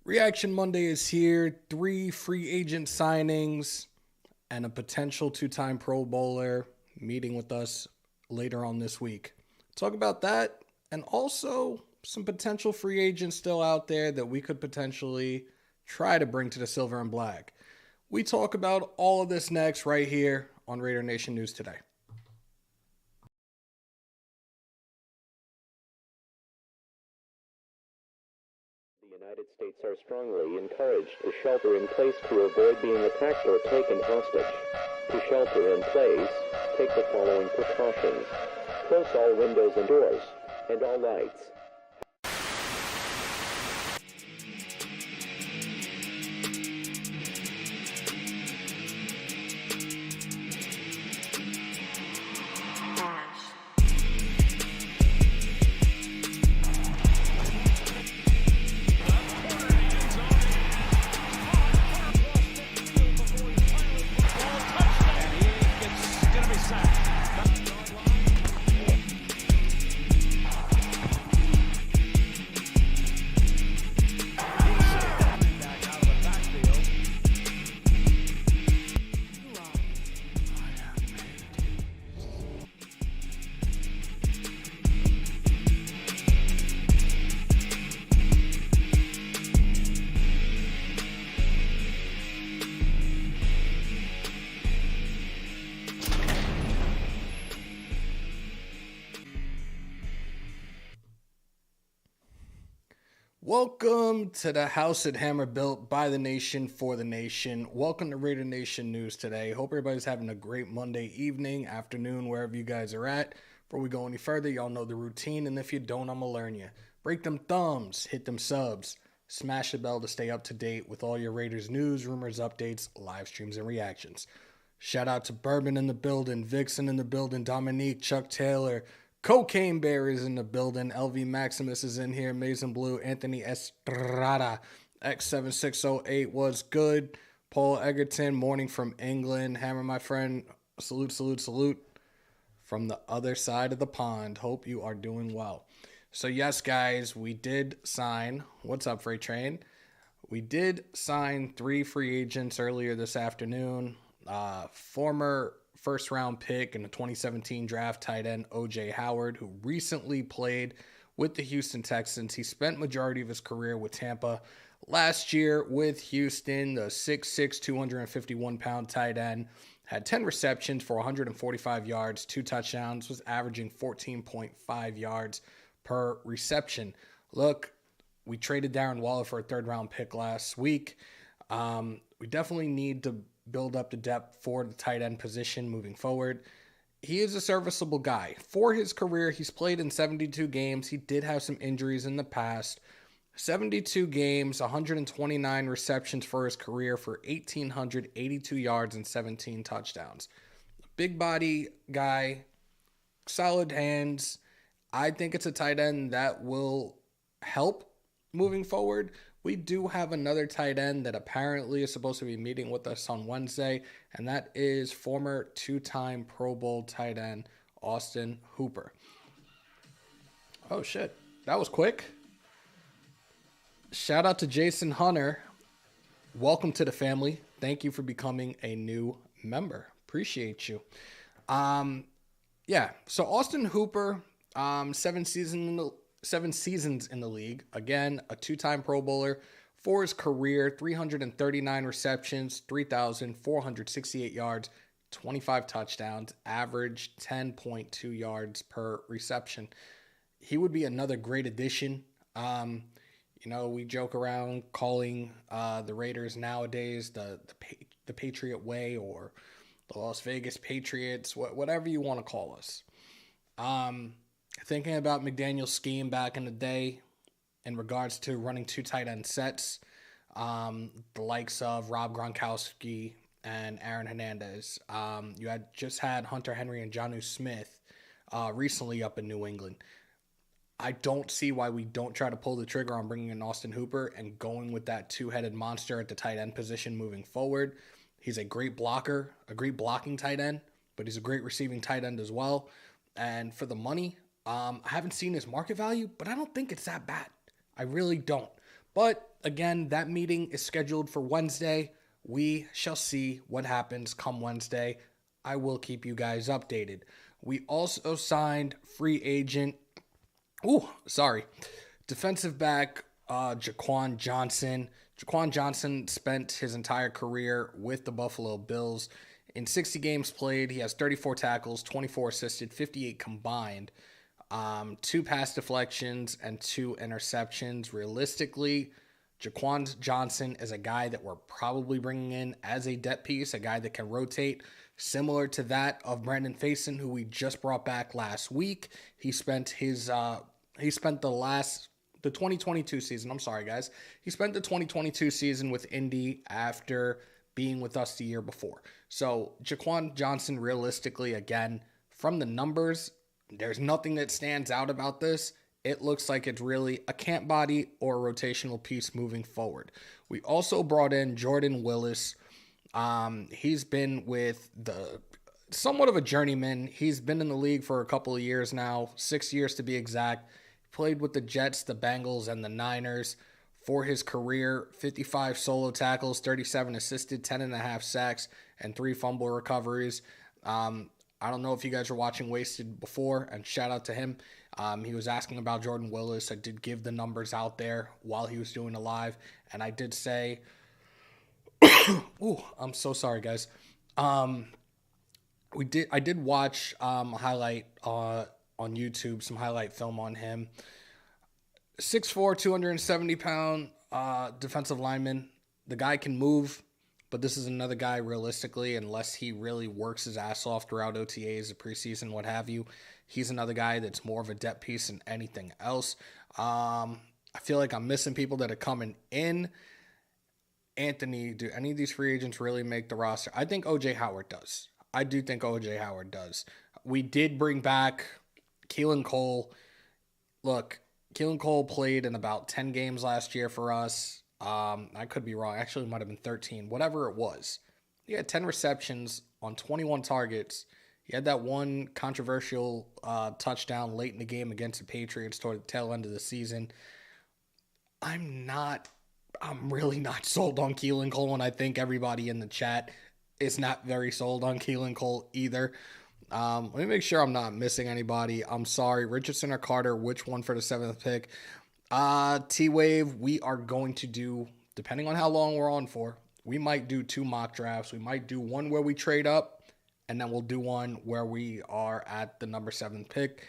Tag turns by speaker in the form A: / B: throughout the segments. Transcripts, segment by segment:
A: Reaction Monday is here. 3 free agent signings and a potential two-time Pro Bowler meeting with us later on this week. Talk about that and also some potential free agents still out there that we could potentially try to bring to the silver and black. We talk about all of this next right here on Raider Nation News Today.
B: The United States are strongly encouraged to shelter in place to avoid being attacked or taken hostage. To shelter in place, take the following precautions. Close all windows and doors, and all lights.
A: Welcome to the house that Hammer built by the nation for the nation. Welcome to Raider Nation News Today. Hope everybody's having a great Monday evening, afternoon, wherever you guys are at. Before we go any further, y'all know the routine, and if you don't, I'm going to learn you. Break them thumbs, hit them subs, smash the bell to stay up to date with all your Raiders news, rumors, updates, live streams, and reactions. Shout out to Bourbon in the building, Vixen in the building, Dominique, Chuck Taylor, Cocaine Bear is in the building. LV Maximus is in here. Mason Blue. Anthony Estrada. X7608 was good. Paul Egerton. Morning from England. Hammer, my friend. Salute, salute, salute. From the other side of the pond. Hope you are doing well. So, yes, guys, we did sign. What's up, Freight Train? We did sign 3 free agents earlier this afternoon. Former first-round pick in the 2017 draft tight end O.J. Howard, who recently played with the Houston Texans. He spent majority of his career with Tampa. Last year with Houston, the 6'6", 251-pound tight end had 10 receptions for 145 yards, 2 touchdowns, was averaging 14.5 yards per reception. Look, we traded Darren Waller for a third-round pick last week. We definitely need to build up the depth for the tight end position moving forward. He is a serviceable guy. For his career, he's played in 72 games. He did have some injuries in the past. 72 games, 129 receptions for his career for 1,882 yards and 17 touchdowns. Big body guy, solid hands. I think it's a tight end that will help moving forward. We do have another tight end that apparently is supposed to be meeting with us on Wednesday, and that is former 2-time Pro Bowl tight end Austin Hooper. Oh, shit. That was quick. Shout out to Jason Hunter. Welcome to the family. Thank you for becoming a new member. Appreciate you. So Austin Hooper, 7 seasons in the league. Again, a 2-time Pro Bowler. For his career, 339 receptions, 3,468 yards, 25 touchdowns, average 10.2 yards per reception. He would be another great addition. We joke around calling the Raiders nowadays the Patriot Way or the Las Vegas Patriots, whatever you want to call us. Thinking about McDaniel's scheme back in the day in regards to running 2 tight end sets, the likes of Rob Gronkowski and Aaron Hernandez. You had Hunter Henry and Jonnu Smith recently up in New England. I don't see why we don't try to pull the trigger on bringing in Austin Hooper and going with that 2-headed monster at the tight end position moving forward. He's a great blocker, a great blocking tight end, but he's a great receiving tight end as well. And for the money, I haven't seen his market value, but I don't think it's that bad. I really don't. But Again, that meeting is scheduled for Wednesday. We shall see what happens come Wednesday. I will keep you guys updated. We also signed free agent, defensive back Jaquan Johnson. Jaquan Johnson spent his entire career with the Buffalo Bills. In 60 games played, he has 34 tackles, 24 assisted, 58 combined, 2 pass deflections, and 2 interceptions. Realistically, Jaquan Johnson is a guy that we're probably bringing in as a depth piece, a guy that can rotate, similar to that of Brandon Faison, who we just brought back last week. He spent the 2022 season. I'm sorry, guys. He spent the 2022 season with Indy after being with us the year before. So Jaquan Johnson, realistically, again, from the numbers, there's nothing that stands out about this. It looks like it's really a camp body or a rotational piece moving forward. We also brought in Jordan Willis. He's been with somewhat of a journeyman. He's been in the league for a couple of years now, 6 years to be exact. Played with the Jets, the Bengals, and the Niners for his career. 55 solo tackles, 37 assisted, 10.5 sacks, and 3 fumble recoveries. I don't know if you guys were watching Wasted before, and shout out to him. He was asking about Jordan Willis. I did give the numbers out there while he was doing a live, and I did say, I'm so sorry, guys. I did watch a highlight on YouTube, some highlight film on him. 6'4", 270-pound defensive lineman. The guy can move, but this is another guy, realistically, unless he really works his ass off throughout OTAs, the preseason, what have you, he's another guy that's more of a depth piece than anything else. I feel like I'm missing people that are coming in. Anthony, do any of these free agents really make the roster? I think O.J. Howard does. I do think O.J. Howard does. We did bring back Keelan Cole. Look, Keelan Cole played in about 10 games last year for us. I could be wrong. Actually, it might have been 13. Whatever it was. He had 10 receptions on 21 targets. He had that one controversial touchdown late in the game against the Patriots toward the tail end of the season. I'm really not sold on Keelan Cole, and I think everybody in the chat is not very sold on Keelan Cole either. Let me make sure I'm not missing anybody. I'm sorry. Richardson or Carter, which one for the 7th pick? T-Wave, we are going to do, depending on how long we're on for, we might do 2 mock drafts. We might do one where we trade up, and then we'll do one where we are at the number 7th pick,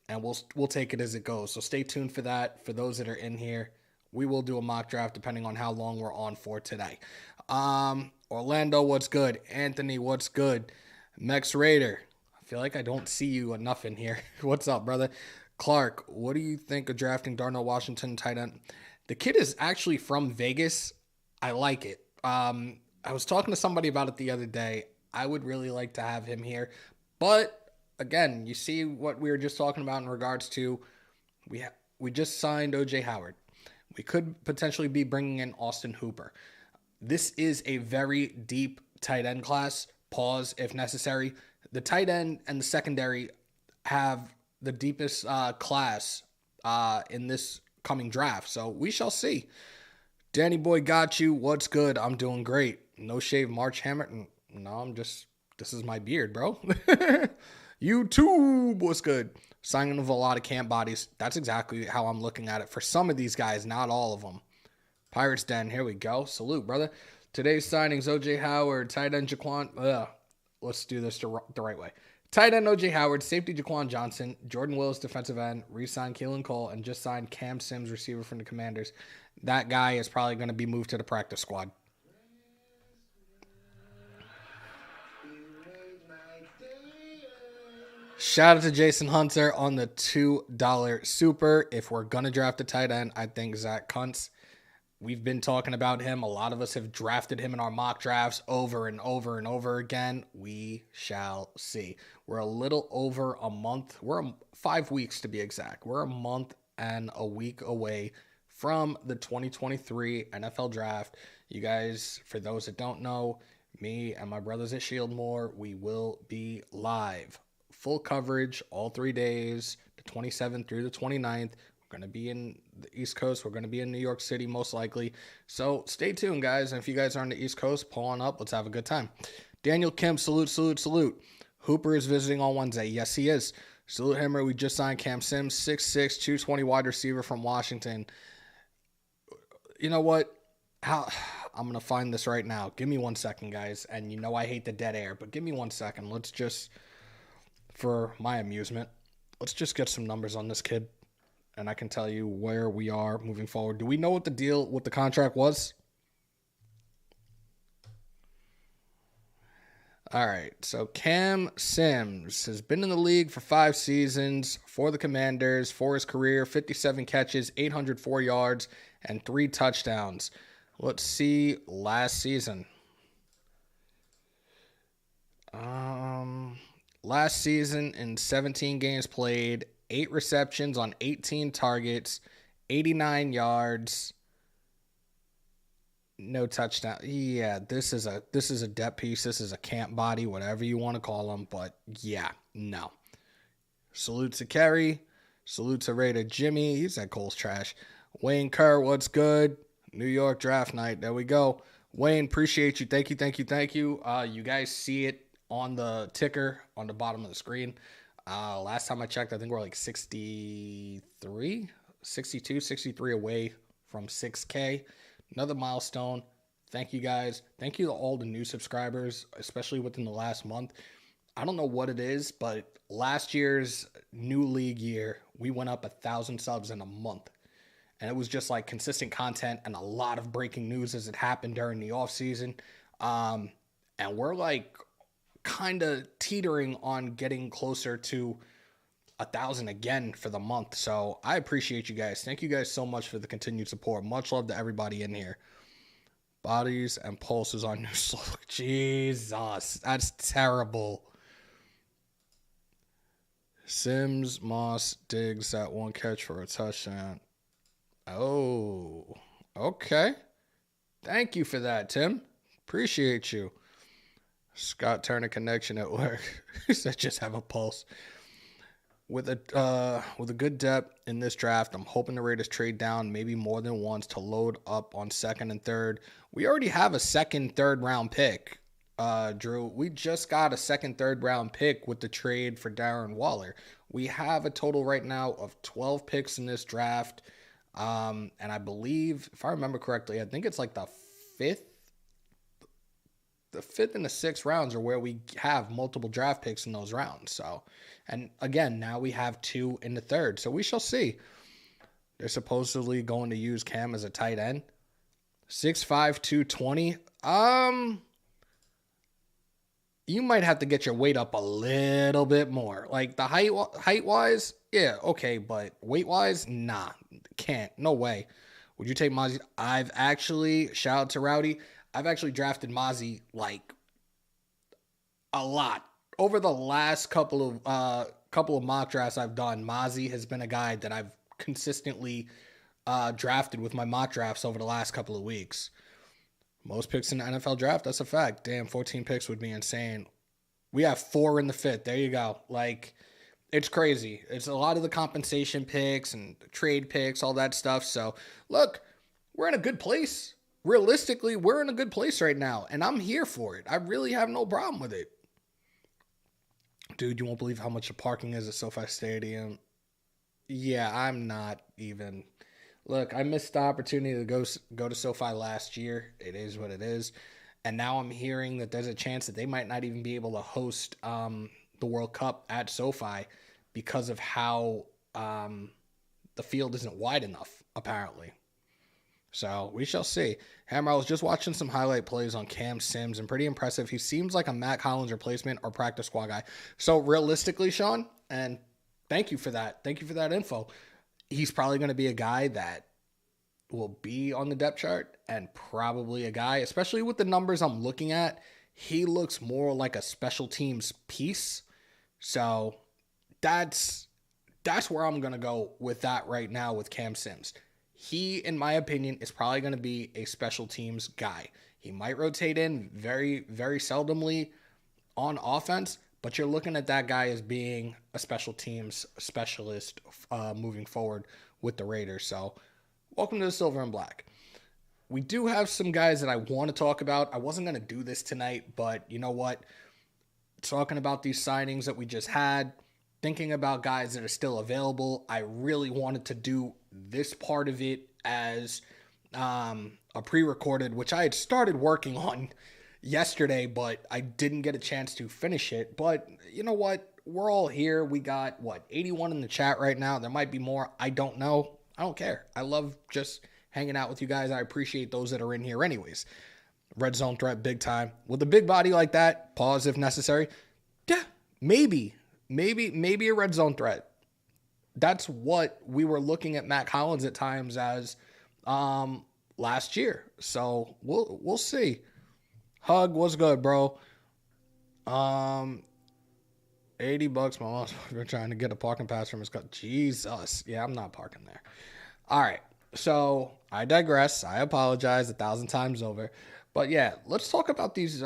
A: and we'll take it as it goes. So stay tuned for that. For those that are in here, we will do a mock draft depending on how long we're on for today. Orlando, what's good? Anthony, what's good? Mex Raider, I feel like I don't see you enough in here. What's up, brother? Clark, what do you think of drafting Darnell Washington tight end? The kid is actually from Vegas. I like it. I was talking to somebody about it the other day. I would really like to have him here. But, again, you see what we were just talking about in regards to we just signed O.J. Howard. We could potentially be bringing in Austin Hooper. This is a very deep tight end class. Pause if necessary. The tight end and the secondary have the deepest class in this coming draft. So we shall see. Danny Boy got you. What's good? I'm doing great. No shave March Hammer. No, this is my beard, bro. YouTube, what's good? Signing of a lot of camp bodies. That's exactly how I'm looking at it for some of these guys, not all of them. Pirates Den, here we go. Salute, brother. Today's signings, O.J. Howard, tight end Jaquan. Let's do this the right way. Tight end O.J. Howard, safety Jaquan Johnson, Jordan Willis, defensive end, re-signed Keelan Cole, and just signed Cam Sims, receiver from the Commanders. That guy is probably going to be moved to the practice squad. Shout out to Jason Hunter on the $2 super. If we're going to draft a tight end, I think Zach Kuntz. We've been talking about him. A lot of us have drafted him in our mock drafts over and over and over again. We shall see. We're a little over a month. We're 5 weeks to be exact. We're a month and a week away from the 2023 NFL draft. You guys, for those that don't know, me and my brothers at Shieldmore, we will be live. Full coverage all 3 days, the 27th through the 29th. We're going to be in the East Coast. We're going to be in New York City most likely. So stay tuned, guys. And if you guys are on the East Coast, pull on up. Let's have a good time. Daniel Kim, salute. Hooper is visiting on Wednesday. Yes, he is. Salute him. We just signed Cam Sims, 6'6", 220 wide receiver from Washington. You know what? I'm going to find this right now. Give me 1 second, guys. And you know I hate the dead air, but give me 1 second. Let's just, for my amusement, let's just get some numbers on this kid. And I can tell you where we are moving forward. Do we know what the contract was? All right, so Cam Sims has been in the league for 5 seasons for the Commanders for his career, 57 catches, 804 yards, and 3 touchdowns. Let's see last season. Last season in 17 games played, 8 receptions on 18 targets, 89 yards. No touchdown. Yeah, this is a depth piece. This is a camp body, whatever you want to call him. But yeah, no. Salute to Kerry. Salute to Raider Jimmy. He said Cole's trash. Wayne Kerr, what's good? New York draft night. There we go. Wayne, appreciate you. Thank you. You guys see it on the ticker on the bottom of the screen. Last time I checked, I think we're like 63 away from 6K. Another milestone. Thank you guys. Thank you to all the new subscribers, especially within the last month. I don't know what it is, but last year's new league year, we went up 1,000 subs in a month. And it was just like consistent content and a lot of breaking news as it happened during the offseason. And we're like kind of teetering on getting closer to 1,000 again for the month. So I appreciate you guys. Thank you guys so much for the continued support. Much love to everybody in here. Bodies and pulses on new slow. Jesus, that's terrible. Sims, Moss, Diggs, that 1 catch for a touchdown. Oh, okay. Thank you for that, Tim. Appreciate you. Scott Turner connection at work. He said just have a pulse. With a good depth in this draft, I'm hoping the Raiders trade down maybe more than once to load up on 2nd and 3rd. We already have a 2nd, 3rd round pick, Drew. We just got a 2nd, 3rd round pick with the trade for Darren Waller. We have a total right now of 12 picks in this draft. And I believe, if I remember correctly, I think it's like the 5th and the 6th rounds are where we have multiple draft picks in those rounds. So, and again, now we have 2 in the 3rd. So we shall see. They're supposedly going to use Cam as a tight end. 6'5", 220. You might have to get your weight up a little bit more. Like the height wise, yeah, okay, but weight wise, nah, can't, no way. Would you take Mozzie? Shout out to Rowdy, I've actually drafted Mozzie like a lot over the last couple of mock drafts I've done. Mozzie has been a guy that I've consistently drafted with my mock drafts over the last couple of weeks. Most picks in the NFL draft, that's a fact. Damn, 14 picks would be insane. We have 4 in the 5th. There you go. Like, it's crazy. It's a lot of the compensation picks and trade picks, all that stuff. So, look, we're in a good place. Realistically, we're in a good place right now, and I'm here for it. I really have no problem with it. Dude, you won't believe how much the parking is at SoFi Stadium. Yeah, I'm not even. Look, I missed the opportunity to go to SoFi last year. It is what it is. And now I'm hearing that there's a chance that they might not even be able to host the World Cup at SoFi because of how the field isn't wide enough, apparently. So we shall see. Hammer, I was just watching some highlight plays on Cam Sims and pretty impressive. He seems like a Matt Collins replacement or practice squad guy. So realistically, Sean, and thank you for that. Thank you for that info. He's probably going to be a guy that will be on the depth chart and probably a guy, especially with the numbers I'm looking at, he looks more like a special teams piece. So that's where I'm going to go with that right now with Cam Sims. He, in my opinion, is probably going to be a special teams guy. He might rotate in very, very seldomly on offense, but you're looking at that guy as being a special teams specialist moving forward with the Raiders. So welcome to the Silver and Black. We do have some guys that I want to talk about. I wasn't going to do this tonight, but you know what? Talking about these signings that we just had, thinking about guys that are still available, I really wanted to do this part of it as a pre-recorded, which I had started working on yesterday, but I didn't get a chance to finish it. But you know what? We're all here. We got, 81 in the chat right now. There might be more. I don't know. I don't care. I love just hanging out with you guys. I appreciate those that are in here anyways. Red zone threat, big time. With a big body like that, pause if necessary. Yeah, maybe a red zone threat. That's what we were looking at Matt Collins at times as last year. So we'll see. Hug, what's good, bro? $80. My mom's trying to get a parking pass from his car. Jesus. Yeah, I'm not parking there. All right. So I digress. I apologize 1,000 times over. But yeah, let's talk about these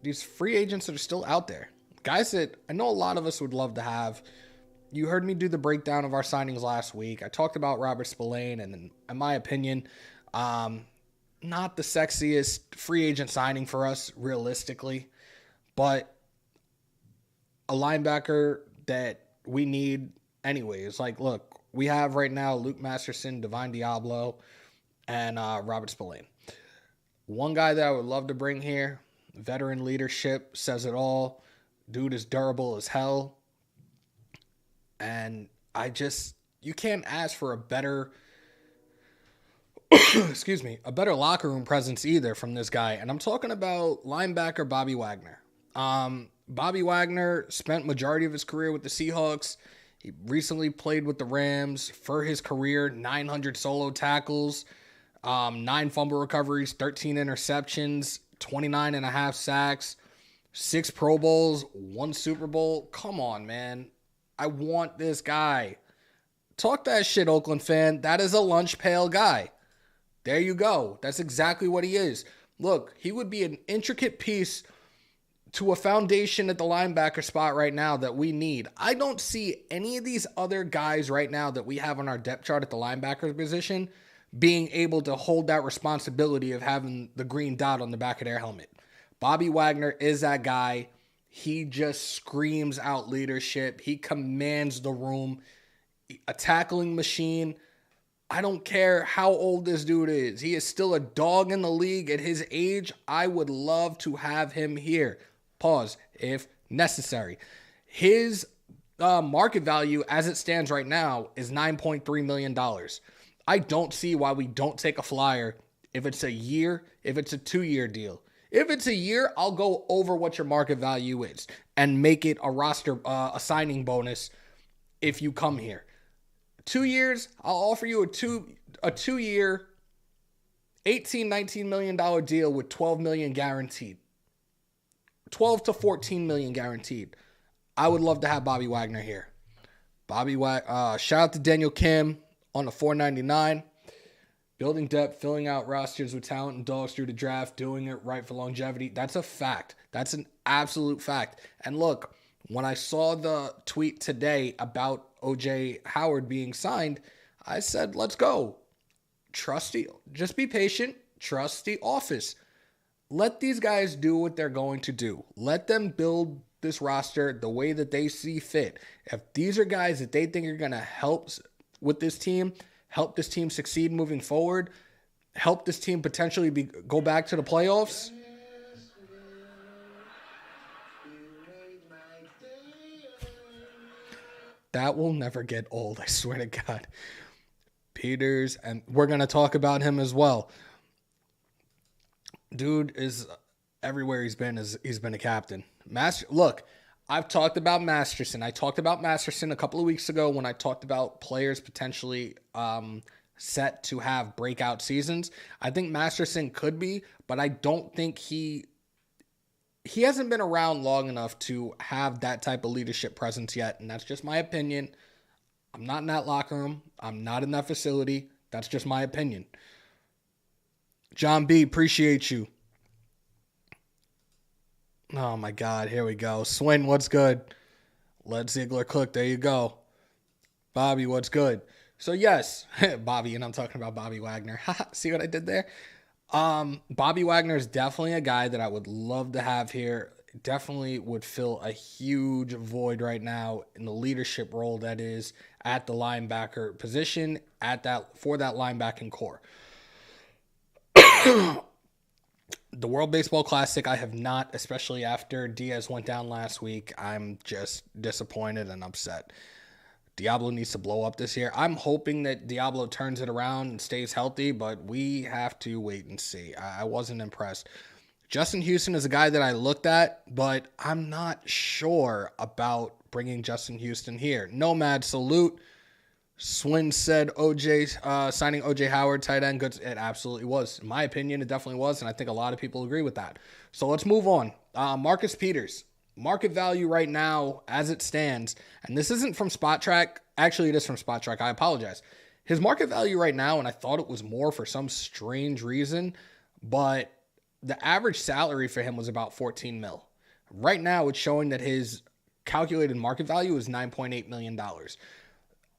A: these free agents that are still out there. Guys that I know a lot of us would love to have. You heard me do the breakdown of our signings last week. I talked about Robert Spillane, and in my opinion, not the sexiest free agent signing for us realistically, but a linebacker that we need anyways. Like, look, we have right now Luke Masterson, Divine Diablo, and Robert Spillane. One guy that I would love to bring here, veteran leadership, says it all. Dude is durable as hell. And you can't ask for a better, a better locker room presence either from this guy. And I'm talking about linebacker Bobby Wagner. Bobby Wagner spent majority of his career with the Seahawks. He recently played with the Rams. For his career, 900 solo tackles, 9 fumble recoveries, 13 interceptions, 29 and a half sacks, 6 Pro Bowls, 1 Super Bowl. Come on, man. I want this guy. Talk that shit, Oakland fan. That is a lunch pail guy. There you go. That's exactly what he is. Look, he would be an intricate piece to a foundation at the linebacker spot right now that we need. I don't see any of these other guys right now that we have on our depth chart at the linebacker position being able to hold that responsibility of having the green dot on the back of their helmet. Bobby Wagner is that guy. He just screams out leadership. He commands the room. A tackling machine. I don't care how old this dude is. He is still a dog in the league at his age. I would love to have him here. Pause if necessary. His market value as it stands right now is $9.3 million. I don't see why we don't take a flyer if it's a year, if it's a 2-year deal. If it's a year, I'll go over what your market value is and make it a roster, a signing bonus if you come here. 2 years, I'll offer you a 2-year, $18-19 million deal with $12 million guaranteed. 12 to 14 million guaranteed. I would love to have Bobby Wagner here. Shout out to Daniel Kim on the $4.99. Building depth, filling out rosters with talent and dogs through the draft, doing it right for longevity. That's a fact. That's an absolute fact. And look, when I saw the tweet today about O.J. Howard being signed, I said, let's go. Just be patient. Trust the office. Let these guys do what they're going to do. Let them build this roster the way that they see fit. If these are guys that they think are going to help with this team, help this team succeed moving forward, help this team potentially go back to the playoffs, that will never get old, I swear to God. Peters, and we're going to talk about him as well. Dude is everywhere he's been a captain. Look, I've talked about Masterson. I talked about Masterson a couple of weeks ago when I talked about players potentially set to have breakout seasons. I think Masterson could be, but I don't think he hasn't been around long enough to have that type of leadership presence yet, and that's just my opinion. I'm not in that locker room. I'm not in that facility. That's just my opinion. John B., appreciate you. Oh, my God. Here we go. Swin, what's good? Led Ziegler Cook. There you go. Bobby, what's good? So yes, Bobby, and I'm talking about Bobby Wagner. See what I did there? Bobby Wagner is definitely a guy that I would love to have here. Definitely would fill a huge void right now in the leadership role that is at the linebacker position at that for that linebacking core. The World Baseball Classic, I have not, especially after Diaz went down last week. I'm just disappointed and upset. Diablo needs to blow up this year. I'm hoping that Diablo turns it around and stays healthy, but we have to wait and see. I wasn't impressed. Justin Houston is a guy that I looked at, but I'm not sure about bringing Justin Houston here. Nomad salute. Swin said signing OJ Howard, tight end, good. It absolutely was. In my opinion, it definitely was, and I think a lot of people agree with that. So let's move on. Marcus Peters. Market value right now, as it stands, and this isn't from Spot Track. Actually, it is from Spot Track. I apologize. His market value right now, and I thought it was more for some strange reason, but the average salary for him was about 14 mil. Right now, it's showing that his calculated market value is $9.8 million.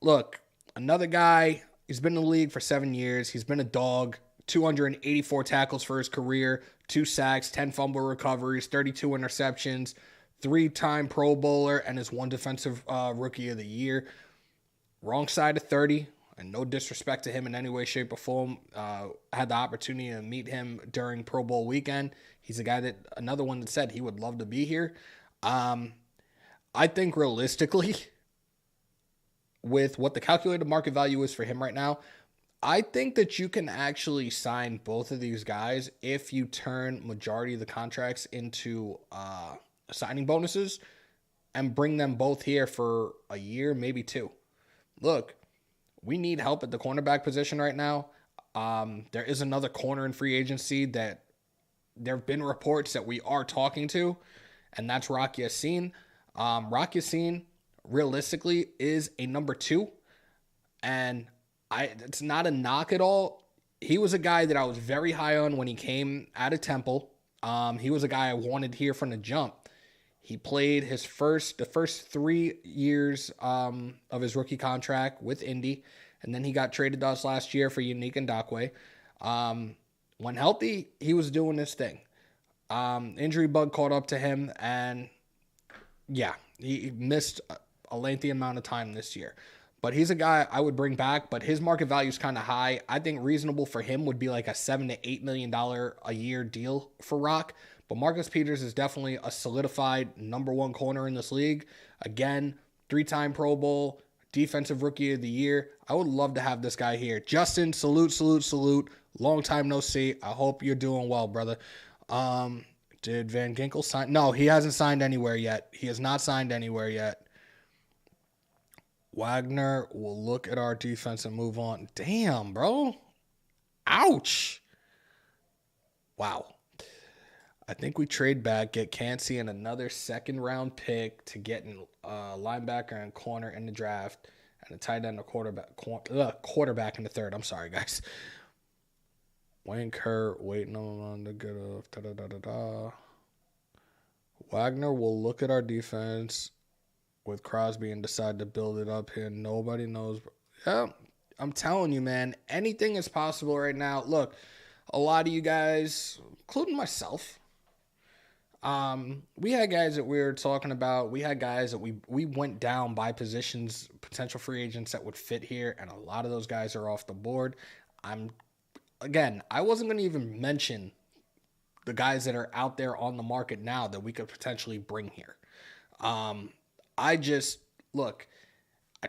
A: Look, another guy, he's been in the league for 7 years. He's been a dog, 284 tackles for his career, 2 sacks, 10 fumble recoveries, 32 interceptions, 3-time Pro Bowler, and his 1 defensive rookie of the year. Wrong side of 30, and no disrespect to him in any way, shape, or form. I had the opportunity to meet him during Pro Bowl weekend. He's a guy that, another one that said he would love to be here. I think realistically, with what the calculated market value is for him right now, I think that you can actually sign both of these guys if you turn majority of the contracts into signing bonuses and bring them both here for a year, maybe 2. Look, we need help at the cornerback position right now. There is another corner in free agency that there have been reports that we are talking to, and that's Rock Ya-Sin. Rock Ya-Sin realistically is a number 2, and it's not a knock at all. He was a guy that I was very high on when he came out of Temple. He was a guy I wanted here from the jump. He played the first 3 years of his rookie contract with Indy, and then he got traded to us last year for Unique Ndakwe. When healthy, he was doing his thing. Injury bug caught up to him, and yeah, he missed a lengthy amount of time this year. But he's a guy I would bring back, but his market value is kind of high. I think reasonable for him would be like a $7 to $8 million a year deal for Rock. But Marcus Peters is definitely a solidified number 1 corner in this league. Again, 3-time Pro Bowl, defensive rookie of the year. I would love to have this guy here. Justin, salute. Long time no see. I hope you're doing well, brother. Did Van Ginkel sign? No, he hasn't signed anywhere yet. He has not signed anywhere yet. Wagner will look at our defense and move on. Damn, bro. Ouch. Wow. I think we trade back, get Cansey and another 2nd-round pick to get a linebacker and corner in the draft, and a tight end, a quarterback in the 3rd. I'm sorry, guys. Wayne Kerr waiting on the good of Wagner will look at our defense with Crosby and decide to build it up here. Nobody knows. Yeah, I'm telling you, man, anything is possible right now. Look, a lot of you guys, including myself, we had guys that we were talking about. We had guys that we went down by positions, potential free agents that would fit here, and a lot of those guys are off the board. I wasn't going to even mention the guys that are out there on the market now that we could potentially bring here. I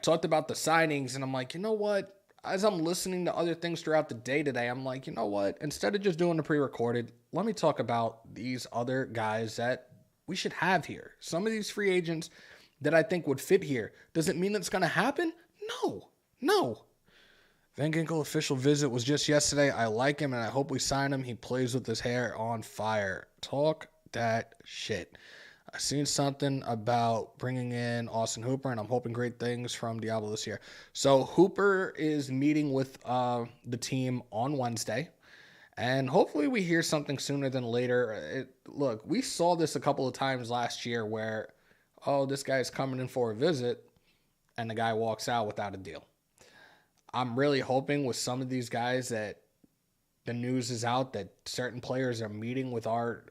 A: talked about the signings, and I'm like, you know what? As I'm listening to other things throughout the day today, I'm like, you know what? Instead of just doing the pre-recorded, let me talk about these other guys that we should have here. Some of these free agents that I think would fit here. Does it mean that's going to happen? No. Van Ginkel official visit was just yesterday. I like him, and I hope we sign him. He plays with his hair on fire. Talk that shit. I seen something about bringing in Austin Hooper, and I'm hoping great things from Diablo this year. So Hooper is meeting with the team on Wednesday, and hopefully we hear something sooner than later. Look, we saw this a couple of times last year where, this guy's coming in for a visit, and the guy walks out without a deal. I'm really hoping with some of these guys that the news is out that certain players are meeting with our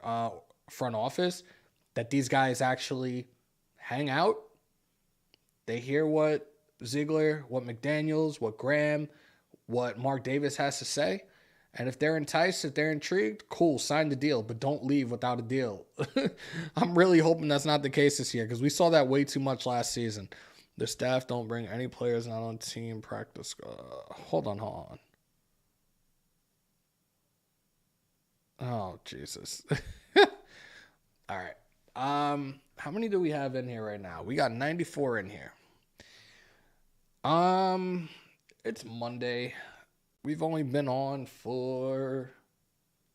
A: front office, that these guys actually hang out. They hear what Ziegler, what McDaniels, what Graham, what Mark Davis has to say. And if they're enticed, if they're intrigued, cool, sign the deal, but don't leave without a deal. I'm really hoping that's not the case this year because we saw that way too much last season. The staff don't bring any players not on team practice. Hold on. Oh, Jesus. All right. How many do we have in here right now? We got 94 in here. It's Monday. We've only been on for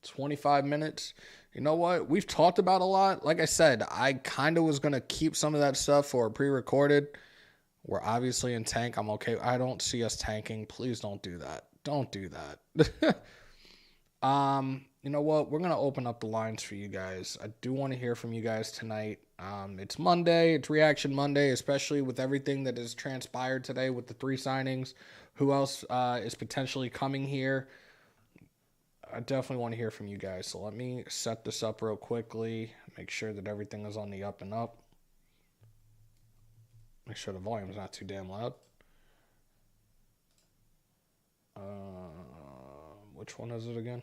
A: 25 minutes. You know what? We've talked about a lot. Like I said, I kind of was going to keep some of that stuff for pre-recorded. We're obviously in tank. I'm okay. I don't see us tanking. Please don't do that. Don't do that. You know what? We're going to open up the lines for you guys. I do want to hear from you guys tonight. It's Monday. It's Reaction Monday, especially with everything that has transpired today with the 3 signings. Who else is potentially coming here? I definitely want to hear from you guys. So let me set this up real quickly. Make sure that everything is on the up and up. Make sure the volume's not too damn loud. Which one is it again?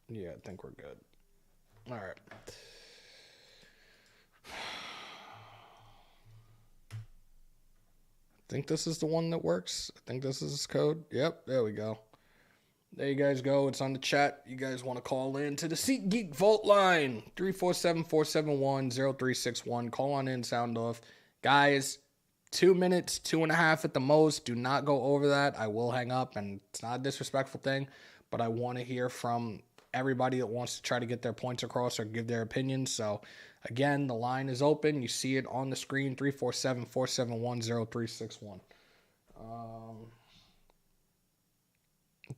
A: Yeah, I think we're good. All right. I think this is the one that works. I think this is his code. Yep, there we go. There you guys go. It's on the chat. You guys want to call in to the SeatGeek Vault line. 347-471-0361. Call on in, sound off. Guys, 2 minutes, 2.5 at the most. Do not go over that. I will hang up, and it's not a disrespectful thing, but I want to hear from everybody that wants to try to get their points across or give their opinions. So, again, the line is open. You see it on the screen, 347-471-0361.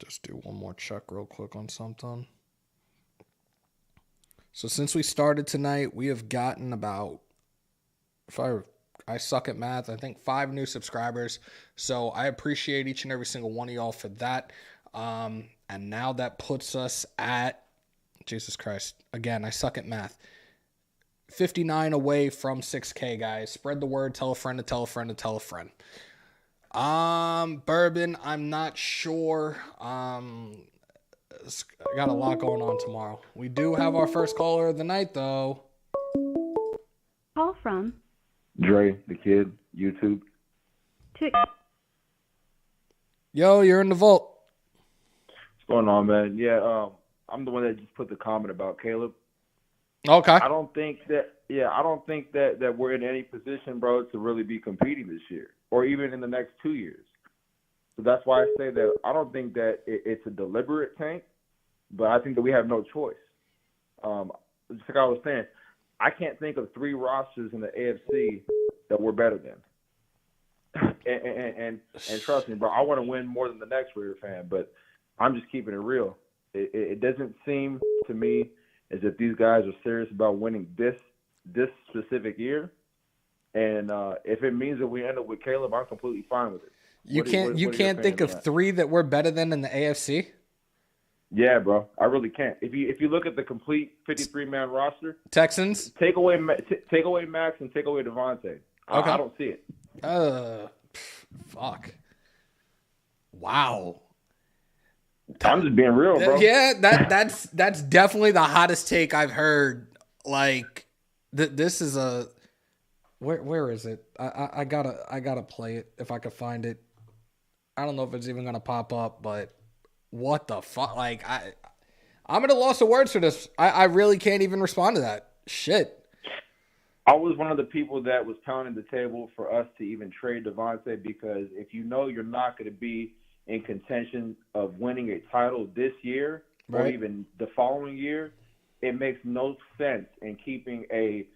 A: Just do one more check real quick on something. So since we started tonight, we have gotten about, if I suck at math, I think 5 new subscribers. So I appreciate each and every single one of y'all for that. And now that puts us at, Jesus Christ, again, I suck at math. 59 away from 6K, guys. Spread the word, tell a friend to tell a friend to tell a friend. Bourbon, I'm not sure. I got a lot going on tomorrow. We do have our first caller of the night, though.
C: Call from
D: Dre, the kid, YouTube.
A: Yo, you're in the vault.
D: What's going on, man? Yeah, I'm the one that just put the comment about Caleb.
A: Okay.
D: I don't think that we're in any position, bro, to really be competing this year or even in the next 2 years. So that's why I say that I don't think that it's a deliberate tank, but I think that we have no choice. Just like I was saying, I can't think of 3 rosters in the AFC that we're better than. and trust me, bro, I want to win more than the next Raider fan, but I'm just keeping it real. It doesn't seem to me as if these guys are serious about winning this specific year. And if it means that we end up with Caleb, I'm completely fine with it.
A: You can't think of 3 that we're better than in the AFC?
D: Yeah, bro, I really can't. If you look at the complete 53-man roster,
A: Texans,
D: take away Max and take away Devontae.
A: Okay.
D: I don't see it.
A: Fuck. Wow.
D: I'm just being real, bro.
A: Yeah, that's definitely the hottest take I've heard. Like, this is a where is it? I gotta play it if I could find it. I don't know if it's even gonna pop up, but what the fuck? Like, I'm at a loss of words for this. I really can't even respond to that shit.
D: I was one of the people that was pounding the table for us to even trade Devontae because if you know you're not going to be in contention of winning a title this year or even the following year, it makes no sense in keeping a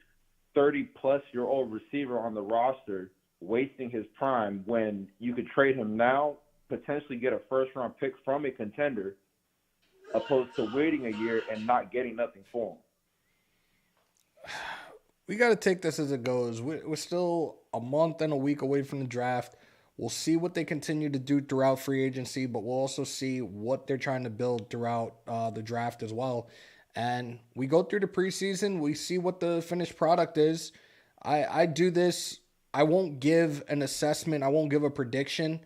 D: 30-plus-year-old receiver on the roster, wasting his prime when you could trade him now, potentially get a first-round pick from a contender, opposed to waiting a year and not getting nothing for him.
A: we got to take this as it goes. We're still a month and a week away from the draft. We'll see what they continue to do throughout free agency, but we'll also see what they're trying to build throughout the draft as well. And we go through the preseason. We see what the finished product is. I do this. I won't give an assessment. I won't give a prediction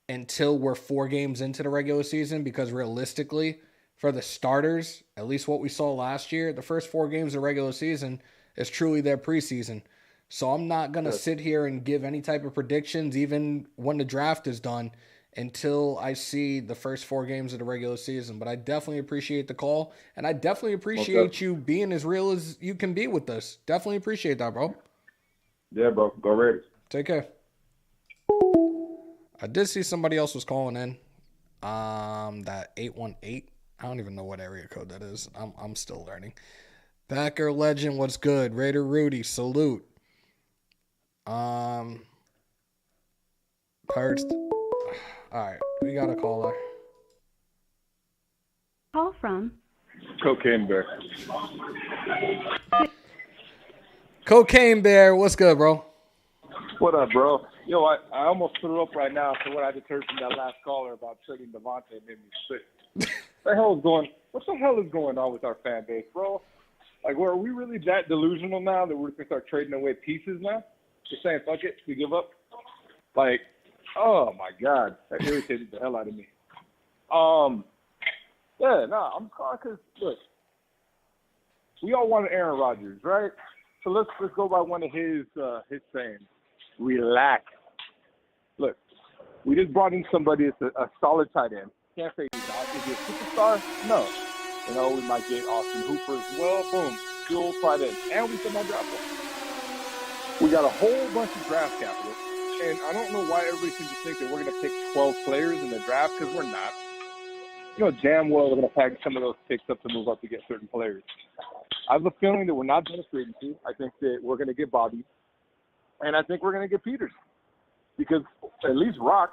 A: until we're 4 games into the regular season, because realistically, for the starters, at least what we saw last year, the first 4 games of regular season is truly their preseason. So I'm not going to sit here and give any type of predictions, even when the draft is done, until I see the first 4 games of the regular season. But I definitely appreciate the call, and I definitely appreciate you being as real as you can be with us. Definitely appreciate that, bro.
D: Yeah, bro. Go Raiders.
A: Take care. I did see somebody else was calling in. That 818. I don't even know what area code that is. I'm still learning. Packer Legend, what's good? Raider Rudy, salute. Pirates. All right, we got a caller.
C: Call from
D: Cocaine Bear.
A: Cocaine Bear, what's good, bro?
E: What up, bro? Yo, I almost threw up right now for what I just heard from that last caller about trading Devontae. It made me sick. What the hell is going on with our fan base, bro? Like, are we really that delusional now that we're going to start trading away pieces now? Just saying, fuck it, we give up? Like, oh, my God. That irritated the hell out of me. I'm calling because, look, we all wanted Aaron Rodgers, right? So let's go by one of his sayings. Relax. Look, we just brought in somebody that's a solid tight end. Can't say he's not. Is he a superstar? No. You know, we might get Austin Hooper as well. Boom. Dual tight end. And we still not draft him. We got a whole bunch of draft capital. And I don't know why everybody seems to think that we're going to pick 12 players in the draft, because we're not. You know damn well we're going to pack some of those picks up to move up to get certain players. I have a feeling that we're not done free agency. I think that we're going to get Bobby. And I think we're going to get Peters. Because at least Rock.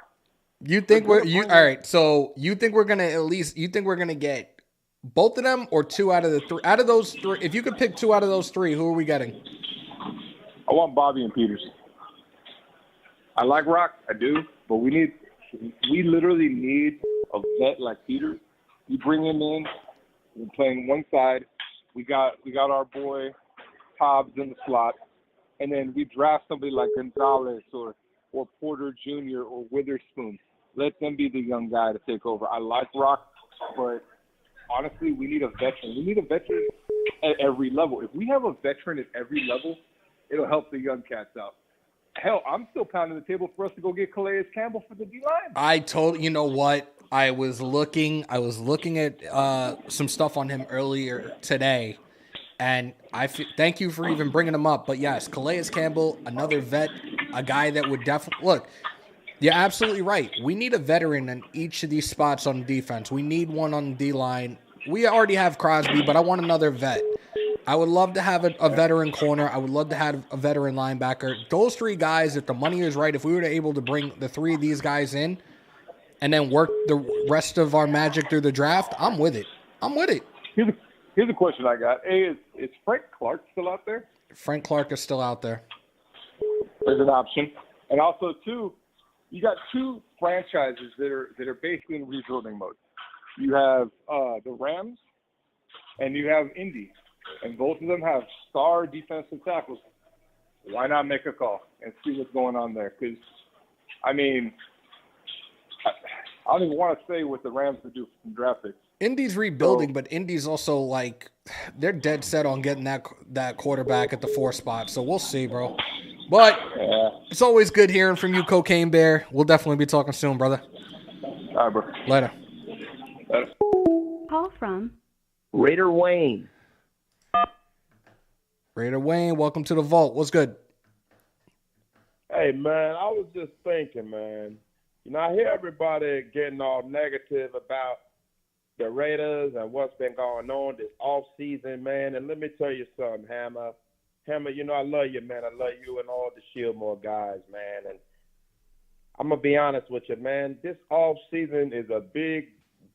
A: You think all right, so you think we're going to get both of them, or 2 out of the 3? Out of those 3, if you could pick 2 out of those 3, who are we getting?
E: I want Bobby and Peters. I like Rock, I do, but we literally need a vet like Peters. You bring him in, we're playing one side. We got our boy Hobbs in the slot, and then we draft somebody like Gonzalez or Porter Jr. or Witherspoon. Let them be the young guy to take over. I like Rock, but honestly, we need a veteran. We need a veteran at every level. If we have a veteran at every level, it'll help the young cats out. Hell, I'm still pounding the table for us to go get Calais Campbell for the D-line.
A: You know what? I was looking at some stuff on him earlier today, and thank you for even bringing him up. But yes, Calais Campbell, another vet, a guy that would definitely look. You're absolutely right. We need a veteran in each of these spots on defense. We need one on the D-line. We already have Crosby, but I want another vet. I would love to have a veteran corner. I would love to have a veteran linebacker. Those 3 guys, if the money is right, if we were able to bring the 3 of these guys in and then work the rest of our magic through the draft, I'm with it.
E: Here's a question I got. Is Frank Clark still out there?
A: Frank Clark is still out there.
E: There's an option. And also, too, you got 2 franchises that are basically in rebuilding mode. You have the Rams and you have Indy. And both of them have star defensive tackles. Why not make a call and see what's going on there? Because, I mean, I don't even want to say what the Rams would do for draft picks.
A: Indy's rebuilding, but Indy's also like they're dead set on getting that quarterback at the 4 spot. So we'll see, bro. But it's always good hearing from you, Cocaine Bear. We'll definitely be talking soon, brother.
E: All right, bro.
A: Later.
C: Call from
F: Raider Wayne.
A: Raider Wayne, welcome to the vault. What's good?
G: Hey, man, I was just thinking, man. You know, I hear everybody getting all negative about the Raiders and what's been going on this offseason, man. And let me tell you something, Hammer. Hammer, you know, I love you, man. I love you and all the Shieldmore guys, man. And I'm going to be honest with you, man. This offseason is a big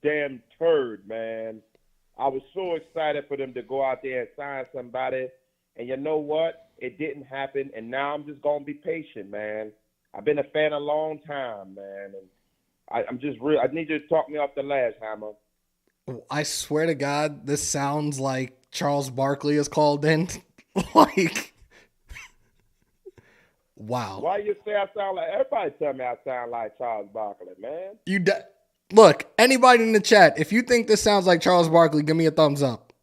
G: damn turd, man. I was so excited for them to go out there and sign somebody And you know what? It didn't happen, and now I'm just going to be patient, man. I've been a fan a long time, man. And I'm just real. I need you to talk me off the ledge, Hammer.
A: I swear to God, this sounds like Charles Barkley is called in. Like, wow.
G: Why you say I sound like – everybody tell me I sound like Charles Barkley, man.
A: Look, anybody in the chat, if you think this sounds like Charles Barkley, give me a thumbs up.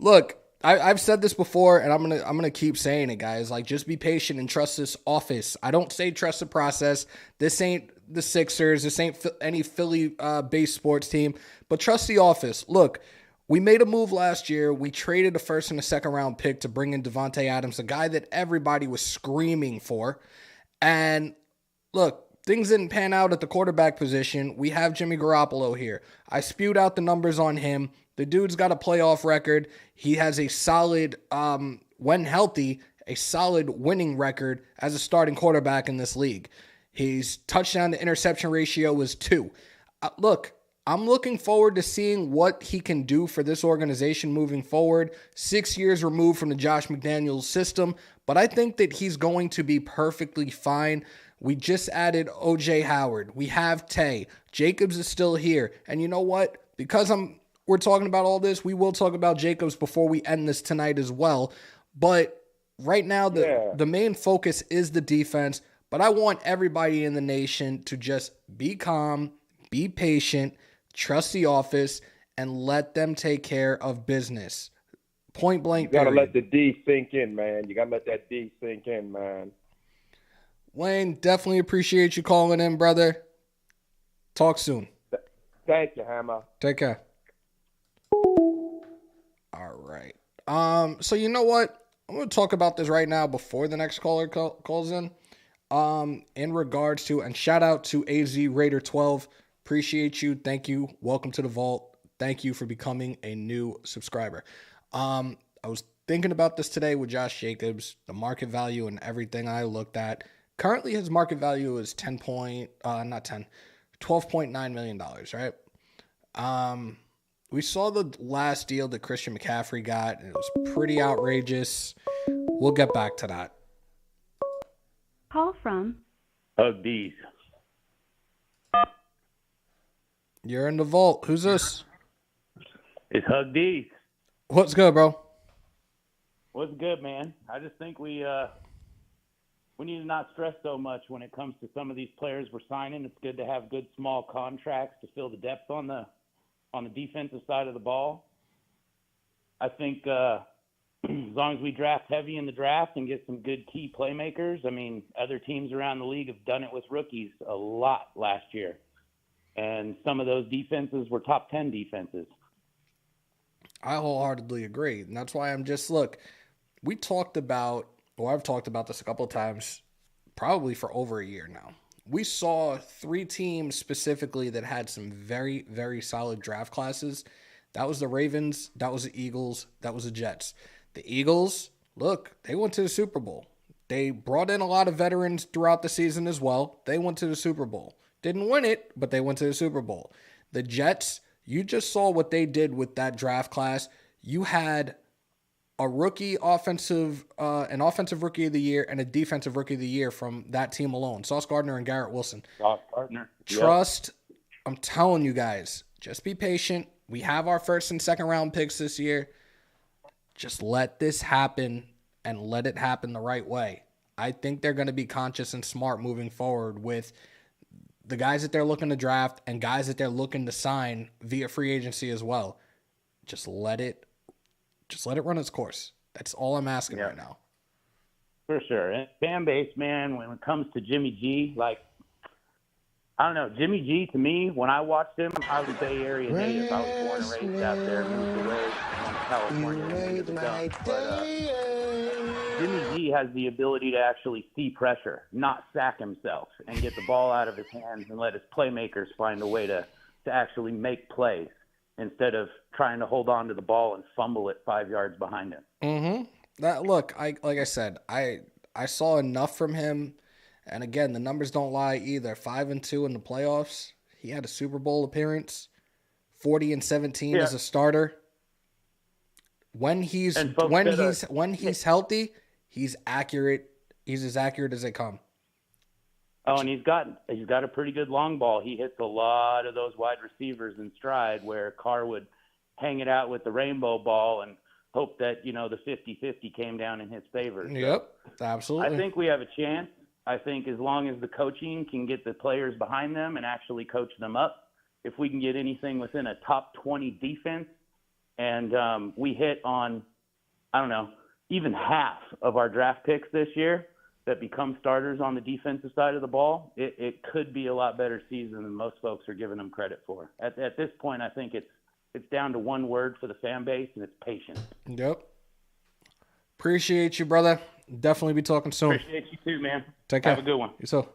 A: Look, I've said this before, and I'm gonna keep saying it, guys. Like, just be patient and trust this office. I don't say trust the process. This ain't the Sixers. This ain't any Philly-based sports team. But trust the office. Look, we made a move last year. We traded a first and a second round pick to bring in Devontae Adams, a guy that everybody was screaming for. And look, things didn't pan out at the quarterback position. We have Jimmy Garoppolo here. I spewed out the numbers on him. The dude's got a playoff record. He has a solid, when healthy, a solid winning record as a starting quarterback in this league. His touchdown to interception ratio was 2. Look, I'm looking forward to seeing what he can do for this organization moving forward. 6 years removed from the Josh McDaniels system, but I think that he's going to be perfectly fine. We just added O.J. Howard. We have Tay. Jacobs is still here. And you know what? Because we're talking about all this, we will talk about Jacobs before we end this tonight as well. But right now, the main focus is the defense. But I want everybody in the nation to just be calm, be patient, trust the office, and let them take care of business. Point blank.
G: You got to let the D sink in, man. You got to let that D sink in, man.
A: Wayne, definitely appreciate you calling in, brother. Talk soon.
G: Thank you, Hammer.
A: Take care. All right. So you know what? I'm going to talk about this right now before the next caller calls in. In regards to, and shout out to AZ Raider 12. Appreciate you. Thank you. Welcome to the vault. Thank you for becoming a new subscriber. I was thinking about this today with Josh Jacobs, the market value and everything I looked at. Currently, his market value is $12.9 million, right? We saw the last deal that Christian McCaffrey got, and it was pretty outrageous. We'll get back to that.
C: Call from
F: Hug D's.
A: You're in the vault. Who's this?
F: It's Hug D's.
A: What's good, bro?
F: What's good, man? I just think we need to not stress so much when it comes to some of these players we're signing. It's good to have good small contracts to fill the depth on the defensive side of the ball. I think as long as we draft heavy in the draft and get some good key playmakers, I mean, other teams around the league have done it with rookies a lot last year. And some of those defenses were top 10 defenses.
A: I wholeheartedly agree. And that's why I'm just, look, I've talked about this a couple of times, probably for over a year now. We saw 3 teams specifically that had some very, very solid draft classes. That was the Ravens, that was the Eagles, that was the Jets. The Eagles, look, they went to the Super Bowl. They brought in a lot of veterans throughout the season as well. They went to the Super Bowl. Didn't win it, but they went to the Super Bowl. The Jets, you just saw what they did with that draft class. You had an offensive rookie of the year and a defensive rookie of the year from that team alone. Sauce Gardner and Garrett Wilson.
F: Sauce Gardner.
A: Trust. Yep. I'm telling you guys, just be patient. We have our first and second round picks this year. Just let this happen and let it happen the right way. I think they're going to be conscious and smart moving forward with the guys that they're looking to draft and guys that they're looking to sign via free agency as well. Just let it run its course. That's all I'm asking right now.
F: For sure. And fan base, man, when it comes to Jimmy G, like, I don't know, Jimmy G, to me, when I watched him, I was a Bay Area native. I was born and raised out there, moved away to California. But Jimmy G has the ability to actually see pressure, not sack himself, and get the ball out of his hands and let his playmakers find a way to actually make plays instead of trying to hold on to the ball and fumble it 5 yards behind him.
A: Mm-hmm. Like I said, I saw enough from him. And again, the numbers don't lie either. 5-2 in the playoffs. He had a Super Bowl appearance. 40-17 as a starter. When he's healthy, he's accurate. He's as accurate as they come.
F: Oh, and he's got a pretty good long ball. He hits a lot of those wide receivers in stride, where Carr would hang it out with the rainbow ball and hope that, the 50-50 came down in his favor.
A: Yep, absolutely.
F: I think we have a chance. I think as long as the coaching can get the players behind them and actually coach them up, if we can get anything within a top 20 defense and we hit on, I don't know, even half of our draft picks this year that become starters on the defensive side of the ball, it could be a lot better season than most folks are giving them credit for. At this point, I think it's down to one word for the fan base, and it's patience.
A: Yep. Appreciate you, brother. Definitely be talking soon.
F: Appreciate you too, man.
A: Take care.
F: Have a good one.
A: You too.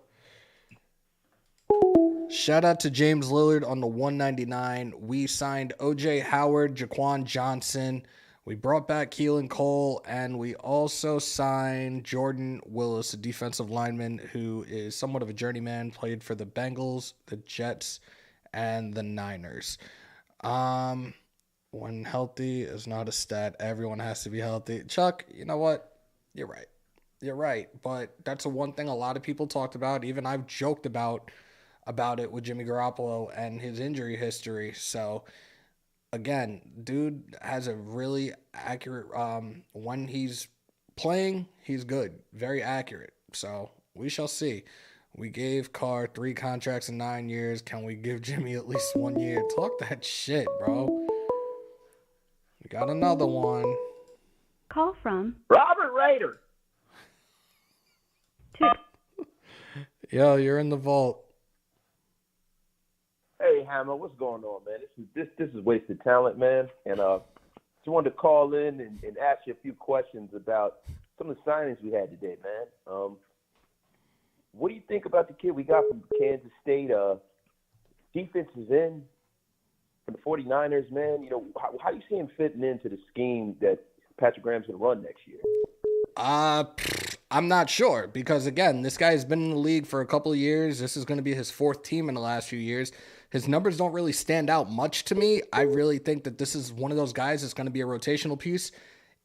A: Shout out to James Lillard on the 199. We signed O.J. Howard, Jaquan Johnson. We brought back Keelan Cole, and we also signed Jordan Willis, a defensive lineman who is somewhat of a journeyman, played for the Bengals, the Jets, and the Niners. When healthy is not a stat. Everyone has to be healthy. Chuck, you know what? You're right. But that's the one thing a lot of people talked about. Even I've joked about it with Jimmy Garoppolo and his injury history. So, again, dude has a really accurate, when he's playing, he's good. Very accurate. So, we shall see. We gave Carr 3 contracts in 9 years. Can we give Jimmy at least 1 year? Talk that shit, bro. We got another one.
C: Call from
G: Robert Rader.
A: Yo, you're in the vault.
G: Hey, Hammer, what's going on, man? This is wasted talent, man. And just wanted to call in and ask you a few questions about some of the signings we had today, man. What do you think about the kid we got from Kansas State? Defense is in for the 49ers, man. How do you see him fitting into the scheme that Patrick Graham's going to run next year?
A: I'm not sure because, again, this guy has been in the league for a couple of years. This is going to be his 4th team in the last few years. His numbers don't really stand out much to me. I really think that this is one of those guys that's going to be a rotational piece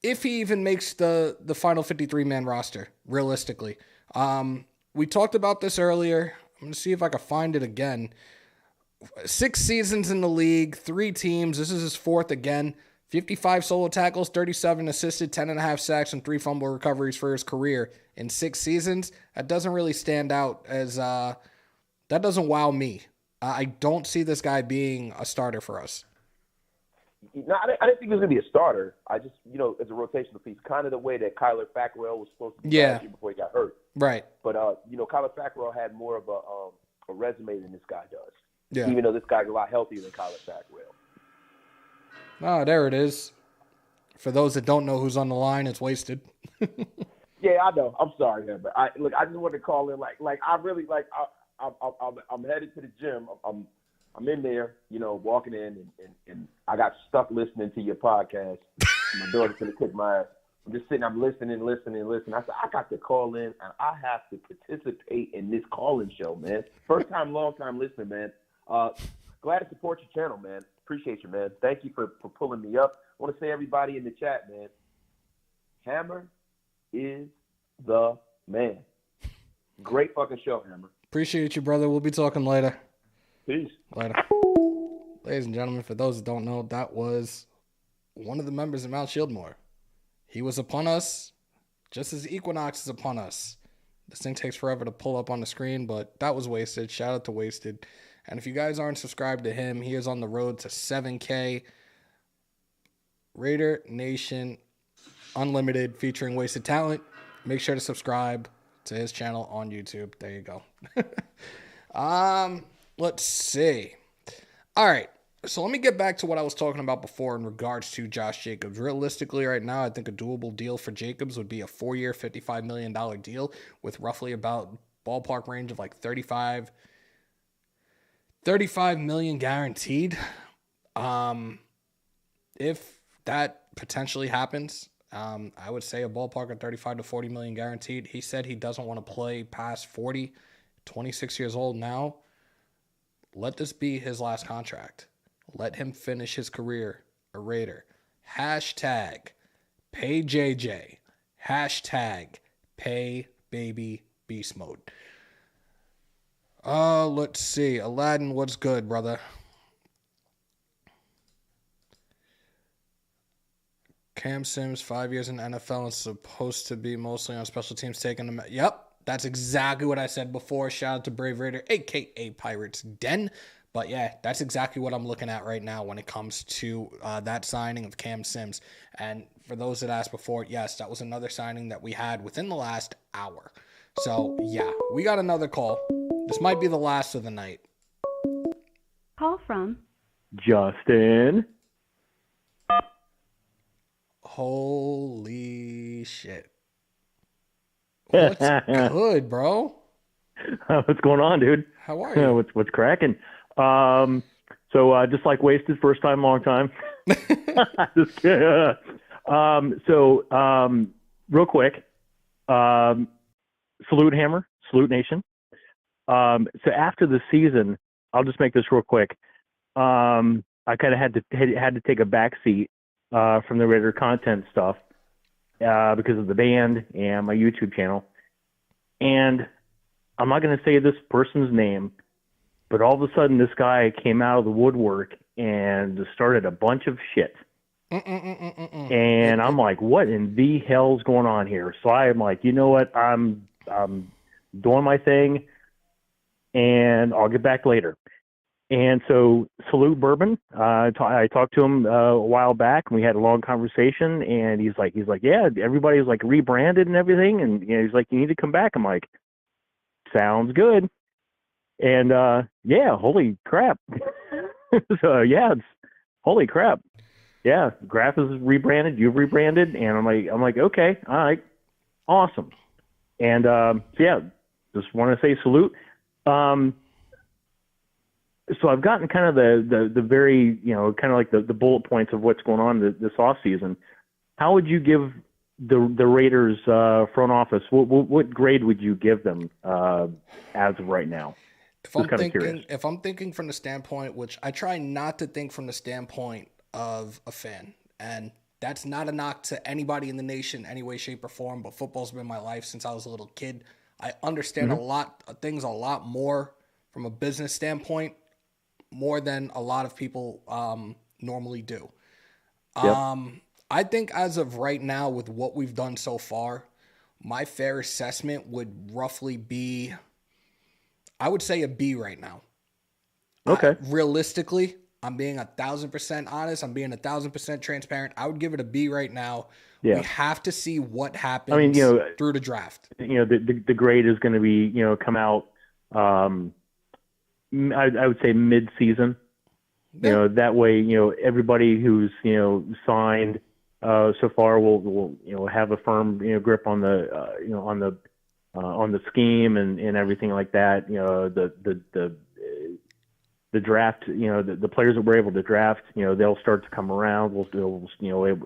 A: if he even makes the final 53-man roster, realistically. We talked about this earlier. I'm going to see if I can find it again. 6 seasons in the league, 3 teams. This is his 4th again. 55 solo tackles, 37 assisted, 10.5 sacks, and 3 fumble recoveries for his career in 6 seasons. That doesn't really stand out as that doesn't wow me. I don't see this guy being a starter for us.
G: No, I didn't think he was going to be a starter. I just, as a rotational piece, kind of the way that Kyler Fackrell was supposed to be last year before he got hurt.
A: Right.
G: But, Kyler Fackrell had more of a resume than this guy does.
A: Yeah.
G: Even though this guy's a lot healthier than Kyler Fackrell.
A: Oh, there it is. For those that don't know who's on the line, it's wasted.
G: Yeah, I know. I'm sorry, man, but I just wanted to call in. I'm headed to the gym. I'm in there, walking in, and I got stuck listening to your podcast. My daughter's gonna kick my ass. I'm just sitting. I'm listening. I said I got to call in, and I have to participate in this call-in show, man. First time, long time listener, man. Glad to support your channel, man. Appreciate you, man. Thank you for pulling me up. I want to say everybody in the chat, man. Hammer is the man. Great fucking show, Hammer.
A: Appreciate you, brother. We'll be talking later.
G: Peace.
A: Later. Ladies and gentlemen, for those that don't know, that was one of the members of Mount Shieldmore. He was upon us just as Equinox is upon us. This thing takes forever to pull up on the screen, but that was Wasted. Shout out to Wasted. And if you guys aren't subscribed to him, he is on the road to 7K. Raider Nation Unlimited featuring Wasted Talent. Make sure to subscribe to his channel on YouTube. There you go. Let's see. All right. So let me get back to what I was talking about before in regards to Josh Jacobs. Realistically, right now, I think a doable deal for Jacobs would be a 4-year, $55 million deal with roughly about ballpark range of like 35 million guaranteed. If that potentially happens, I would say a ballpark of 35 to 40 million guaranteed. He said he doesn't want to play past 40, 26 years old now. Let this be his last contract. Let him finish his career a Raider. Hashtag pay JJ. Hashtag pay baby beast mode. Let's see. Aladdin, what's good, brother? Cam Sims, 5 years in the NFL and supposed to be mostly on special teams taking them. Yep, that's exactly what I said before. Shout out to Brave Raider, a.k.a. Pirates Den. But yeah, that's exactly what I'm looking at right now when it comes to that signing of Cam Sims. And for those that asked before, yes, that was another signing that we had within the last hour. So yeah, we got another call. This might be the last of the night.
C: Call from
F: Justin.
A: Holy shit. What's good, bro?
F: What's going on, dude?
A: How are you?
F: What's cracking? So just like wasted, first time, long time. Just kidding. Real quick, salute Hammer, salute Nation. So after the season, I'll just make this real quick. I kind of had to take a back seat from the Raider content stuff because of the band and my YouTube channel. And I'm not going to say this person's name, but all of a sudden this guy came out of the woodwork and started a bunch of shit. And I'm like, what in the hell's going on here? So I'm like, you know what? I'm doing my thing, and I'll get back later. And so salute Bourbon. I talked to him a while back, and we had a long conversation. And he's like, yeah, everybody's like rebranded and everything. And he's like, you need to come back. I'm like, sounds good. And yeah, holy crap. So yeah, it's holy crap. Yeah, Graph is rebranded. You've rebranded, and I'm like, okay, all right, awesome. And so yeah, just want to say salute. So I've gotten kind of the very, kind of like the bullet points of what's going on this off season. How would you give the Raiders front office? What grade would you give them as of right now?
A: If I'm thinking from the standpoint, which I try not to think from the standpoint of a fan, and that's not a knock to anybody in the nation, any way, shape, or form, but football's been my life since I was a little kid. I understand a lot of things a lot more from a business standpoint, more than a lot of people normally do. Yep. I think as of right now, with what we've done so far, my fair assessment would roughly be, I would say, a B right now.
F: Okay.
A: Realistically, I'm being 1,000% honest. I'm being 1,000% transparent. I would give it a B right now. Yeah. We have to see what happens through the draft.
F: The grade is going to be, come out, I would say mid-season. Yeah. That way, everybody who's, signed so far will have a firm, grip on the, on the scheme and everything like that. The draft, the players that we're able to draft, they'll start to come around. We'll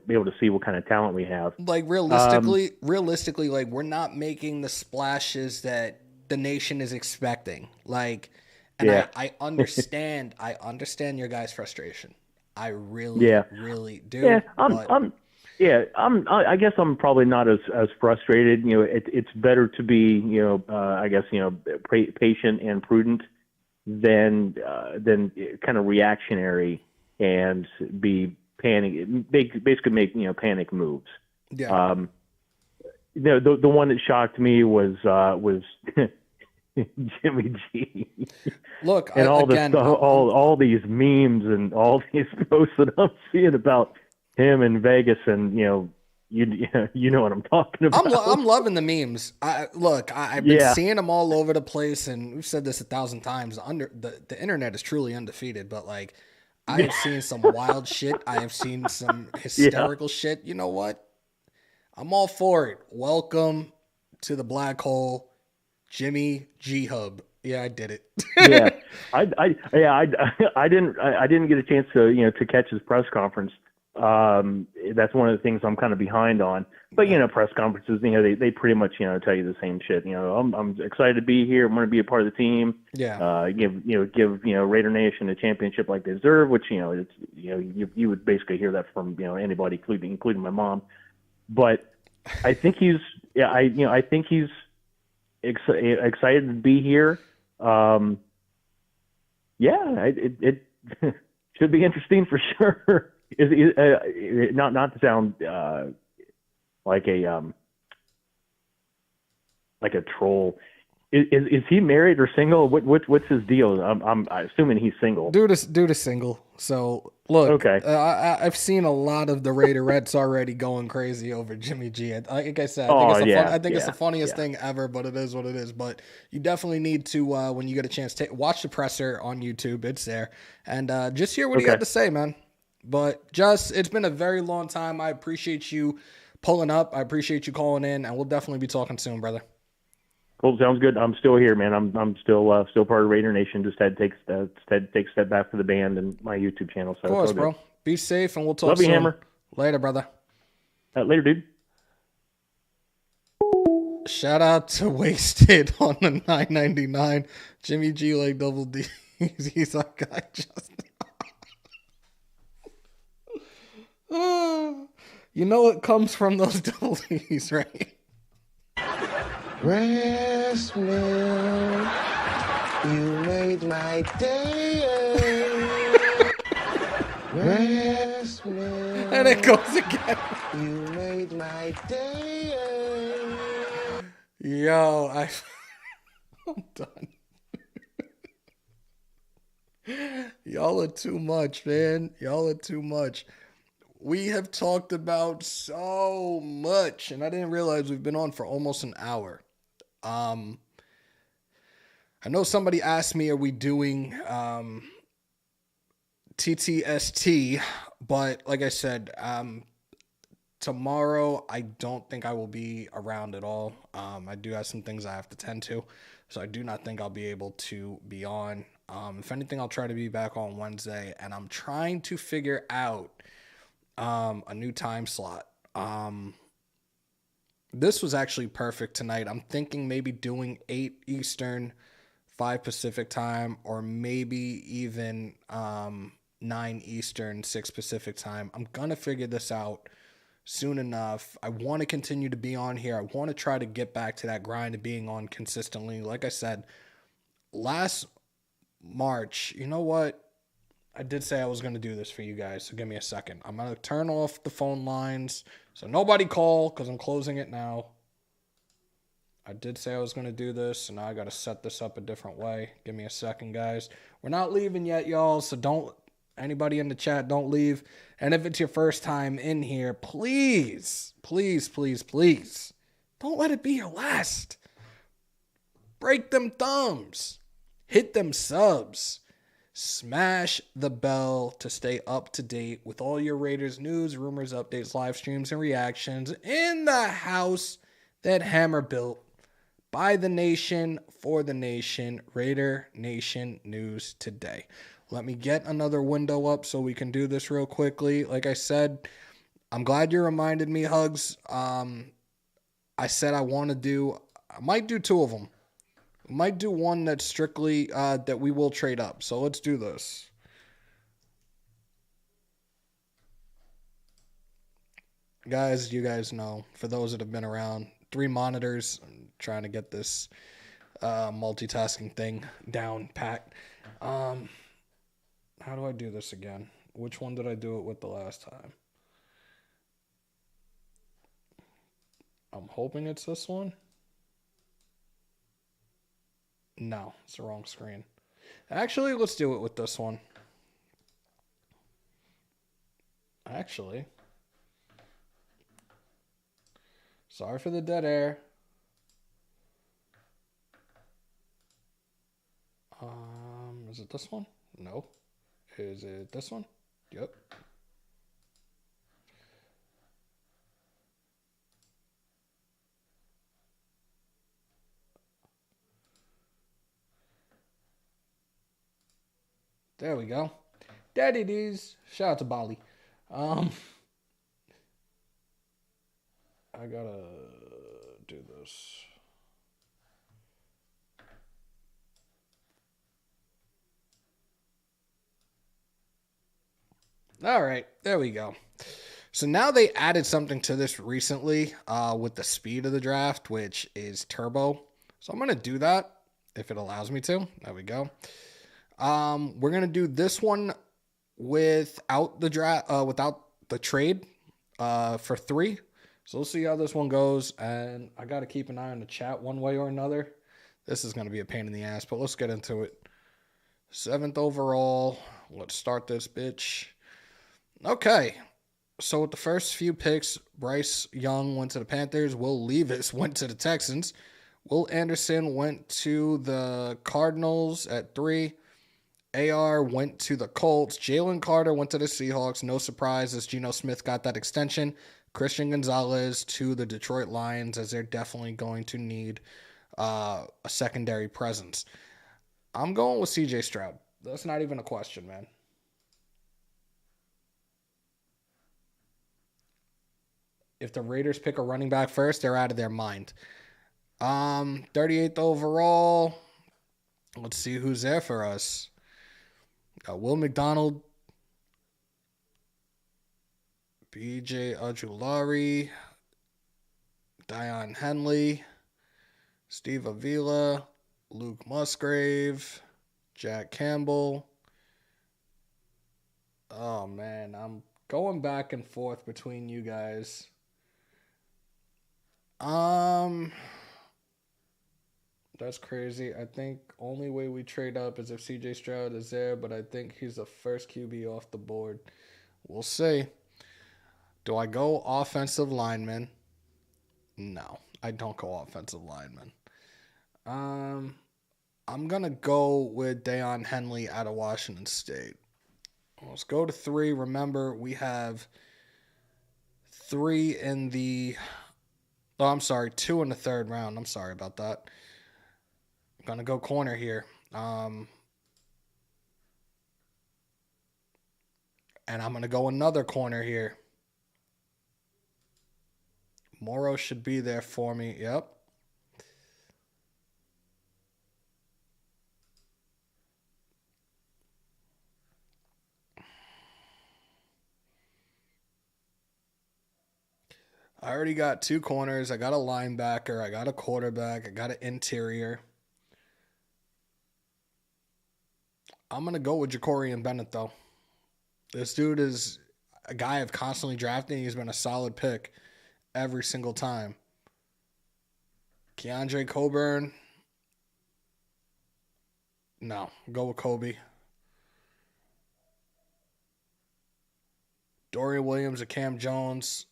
F: be able to see what kind of talent we have.
A: Like realistically, like we're not making the splashes that the nation is expecting. Like, and yeah. I understand your guys' frustration. I really do.
F: Yeah, I guess I'm probably not as frustrated. It's better to be, I guess, patient and prudent than kind of reactionary and be panic. Basically, make panic moves.
A: Yeah.
F: The one that shocked me was Jimmy G.
A: Look,
F: and all these memes and all these posts that I'm seeing about him in Vegas, and you know what I'm talking about.
A: I'm loving the memes. I've been seeing them all over the place, and we've said this 1,000 times. The internet is truly undefeated, but like I have seen some wild shit. I have seen some hysterical shit. You know what? I'm all for it. Welcome to the black hole, Jimmy G Hub. Yeah, I did it.
F: I didn't get a chance to catch his press conference. That's one of the things I'm kind of behind on. But press conferences, they pretty much tell you the same shit. I'm excited to be here. I'm going to be a part of the team.
A: Yeah.
F: Give Raider Nation a championship like they deserve. Which it's you would basically hear that from anybody, including my mom. But I think he's excited to be here. It should be interesting for sure. Not to sound like a troll. Is he married or single? What's his deal? I'm assuming he's single.
A: Dude is single. So look,
F: okay.
A: I've seen a lot of the Raiderettes already going crazy over Jimmy G. Like I said, I think it's the funniest thing ever. But it is what it is. But you definitely need to when you get a chance, watch the presser on YouTube. It's there, and just hear what he had to say, man. But it's been a very long time. I appreciate you pulling up. I appreciate you calling in, and we'll definitely be talking soon, brother.
F: Cool, sounds good. I'm still here, man. I'm still part of Raider Nation. Just had to take a step back for the band and my YouTube channel. So
A: of course, bro. Be safe, and we'll talk
F: soon. Love you, Hammer.
A: Later, brother.
F: Later, dude.
A: Shout out to Wasted on the 999. Jimmy G like double D. He's like, I just. You know it comes from those double D's, right?
H: Wrestling, you made my day. Wrestling,
A: and it goes again.
H: You made my day.
A: Yo, I'm done. Y'all are too much, man. Y'all are too much. We have talked about so much, and I didn't realize we've been on for almost an hour. I know somebody asked me, are we doing TTST? But like I said, tomorrow I don't think I will be around at all. I do have some things I have to tend to, so I do not think I'll be able to be on. If anything, I'll try to be back on Wednesday, and I'm trying to figure out a new time slot. This was actually perfect tonight. I'm thinking maybe doing 8 Eastern, 5 Pacific time, or maybe even 9 Eastern, 6 Pacific time. I'm going to figure this out soon enough. I want to continue to be on here. I want to try to get back to that grind of being on consistently. Like I said, last March, you know what? I did say I was going to do this for you guys, so give me a second. I'm going to turn off the phone lines, so nobody call, because I'm closing it now. I did say I was going to do this, and now I got to set this up a different way. Give me a second, guys. We're not leaving yet, y'all, so anybody in the chat, don't leave. And if it's your first time in here, please, please, please, please, don't let it be your last. Break them thumbs. Hit them subs. Smash the bell to stay up to date with all your Raiders news, rumors, updates, live streams, and reactions in the house that Hammer built by the nation, for the nation. Raider Nation News Today. Let me get another window up so we can do this real quickly. Like I said, I'm glad you reminded me, Hugs. I said I might do 2 of them. We might do one that's strictly that we will trade up. So let's do this. Guys, you guys know, for those that have been around, 3 monitors. I'm trying to get this multitasking thing down pat. How do I do this again? Which one did I do it with the last time? I'm hoping it's this one. No, it's the wrong screen. Actually, let's do it with this one. Sorry for the dead air. Is it this one? No. Is it this one? Yep. There we go. Daddy D's. Shout out to Bali. I gotta do this. All right, there we go. So now they added something to this recently with the speed of the draft, which is turbo. So I'm going to do that if it allows me to. There we go. We're going to do this one without the draft, without the trade for 3. So we'll see how this one goes. And I got to keep an eye on the chat one way or another. This is going to be a pain in the ass, but let's get into it. 7th overall. Let's start this bitch. Okay. So with the first few picks, Bryce Young went to the Panthers. Will Levis went to the Texans. Will Anderson went to the Cardinals at 3. AR went to the Colts. Jalen Carter went to the Seahawks. No surprise as Geno Smith got that extension. Christian Gonzalez to the Detroit Lions as they're definitely going to need a secondary presence. I'm going with CJ Stroud. That's not even a question, man. If the Raiders pick a running back first, they're out of their mind. 38th overall. Let's see who's there for us. Got Will McDonald, BJ Ojulari, Dion Henley, Steve Avila, Luke Musgrave, Jack Campbell. Oh, man, I'm going back and forth between you guys. That's crazy. I think only way we trade up is if CJ Stroud is there, but I think he's the first QB off the board. We'll see. Do I go offensive lineman? No, I don't go offensive lineman. I'm going to go with Deion Henley out of Washington State. Let's go to 3. Remember, we have 3 in the... Oh, I'm sorry, 2 in the 3rd round. I'm sorry about that. I'm going to go corner here. And I'm going to go another corner here. Morrow should be there for me. Yep. I already got 2 corners. I got a linebacker. I got a quarterback. I got an interior. I'm going to go with Ja'Cory Bennett, though. This dude is a guy I've constantly drafted. He's been a solid pick every single time. Keandre Coburn. No, go with Kobe. Dorian Williams or Cam Jones.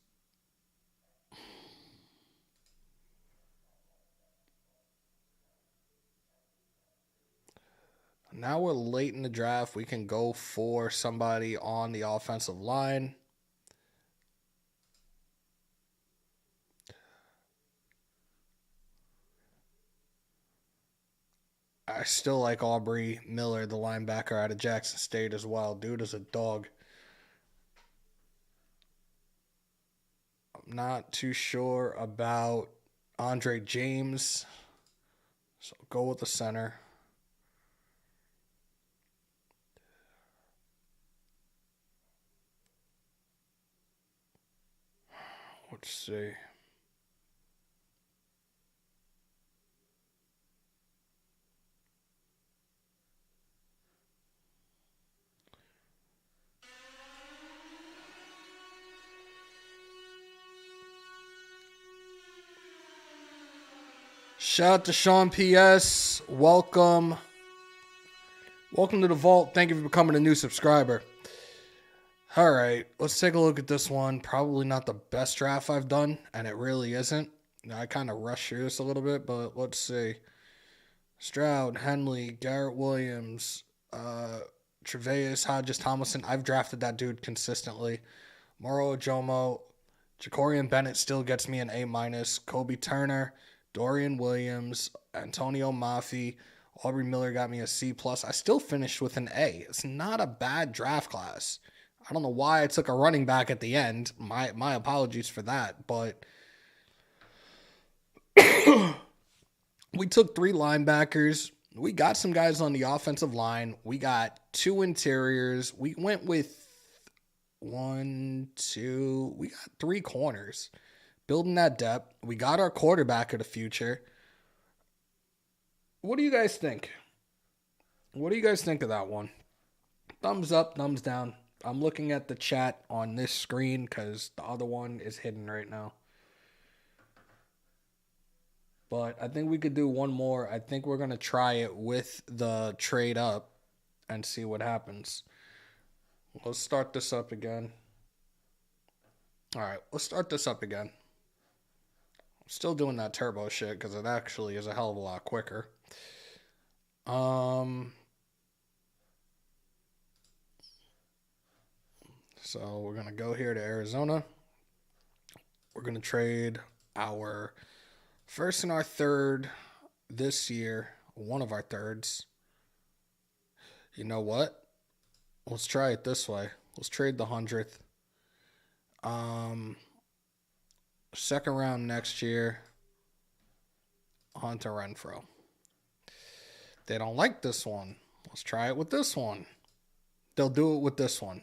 A: Now we're late in the draft. We can go for somebody on the offensive line. I still like Aubrey Miller, the linebacker out of Jackson State as well. Dude is a dog. I'm not too sure about Andre James. So go with the center. Let's see. Shout out to Sean P.S. Welcome. Welcome to the vault. Thank you for becoming a new subscriber. All right, let's take a look at this one. Probably not the best draft I've done, and it really isn't. I kind of rushed through this a little bit, but let's see. Stroud, Henley, Garrett Williams, Tre'Davious Hodges Tomlinson. I've drafted that dude consistently. Moro Ojomo, Ja'Cory Bennett still gets me an A-. Kobe Turner, Dorian Williams, Antonio Mafi, Aubrey Miller got me a C+. I still finished with an A. It's not a bad draft class. I don't know why I took a running back at the end. My apologies for that, but we took 3 linebackers. We got some guys on the offensive line. We got 2 interiors. We went with 1, 2. We got 3 corners. Building that depth. We got our quarterback of the future. What do you guys think? What do you guys think of that one? Thumbs up, thumbs down. I'm looking at the chat on this screen because the other one is hidden right now. But I think we could do one more. I think we're going to try it with the trade up and see what happens. Let's start this up again. All right, let's start this up again. I'm still doing that turbo shit because it actually is a hell of a lot quicker. So we're going to go here to Arizona. We're going to trade our first and our third this year, one of our thirds. You know what? Let's try it this way. Let's trade the 100th. Second round next year, Hunter Renfrow. They don't like this one. Let's try it with this one. They'll do it with this one.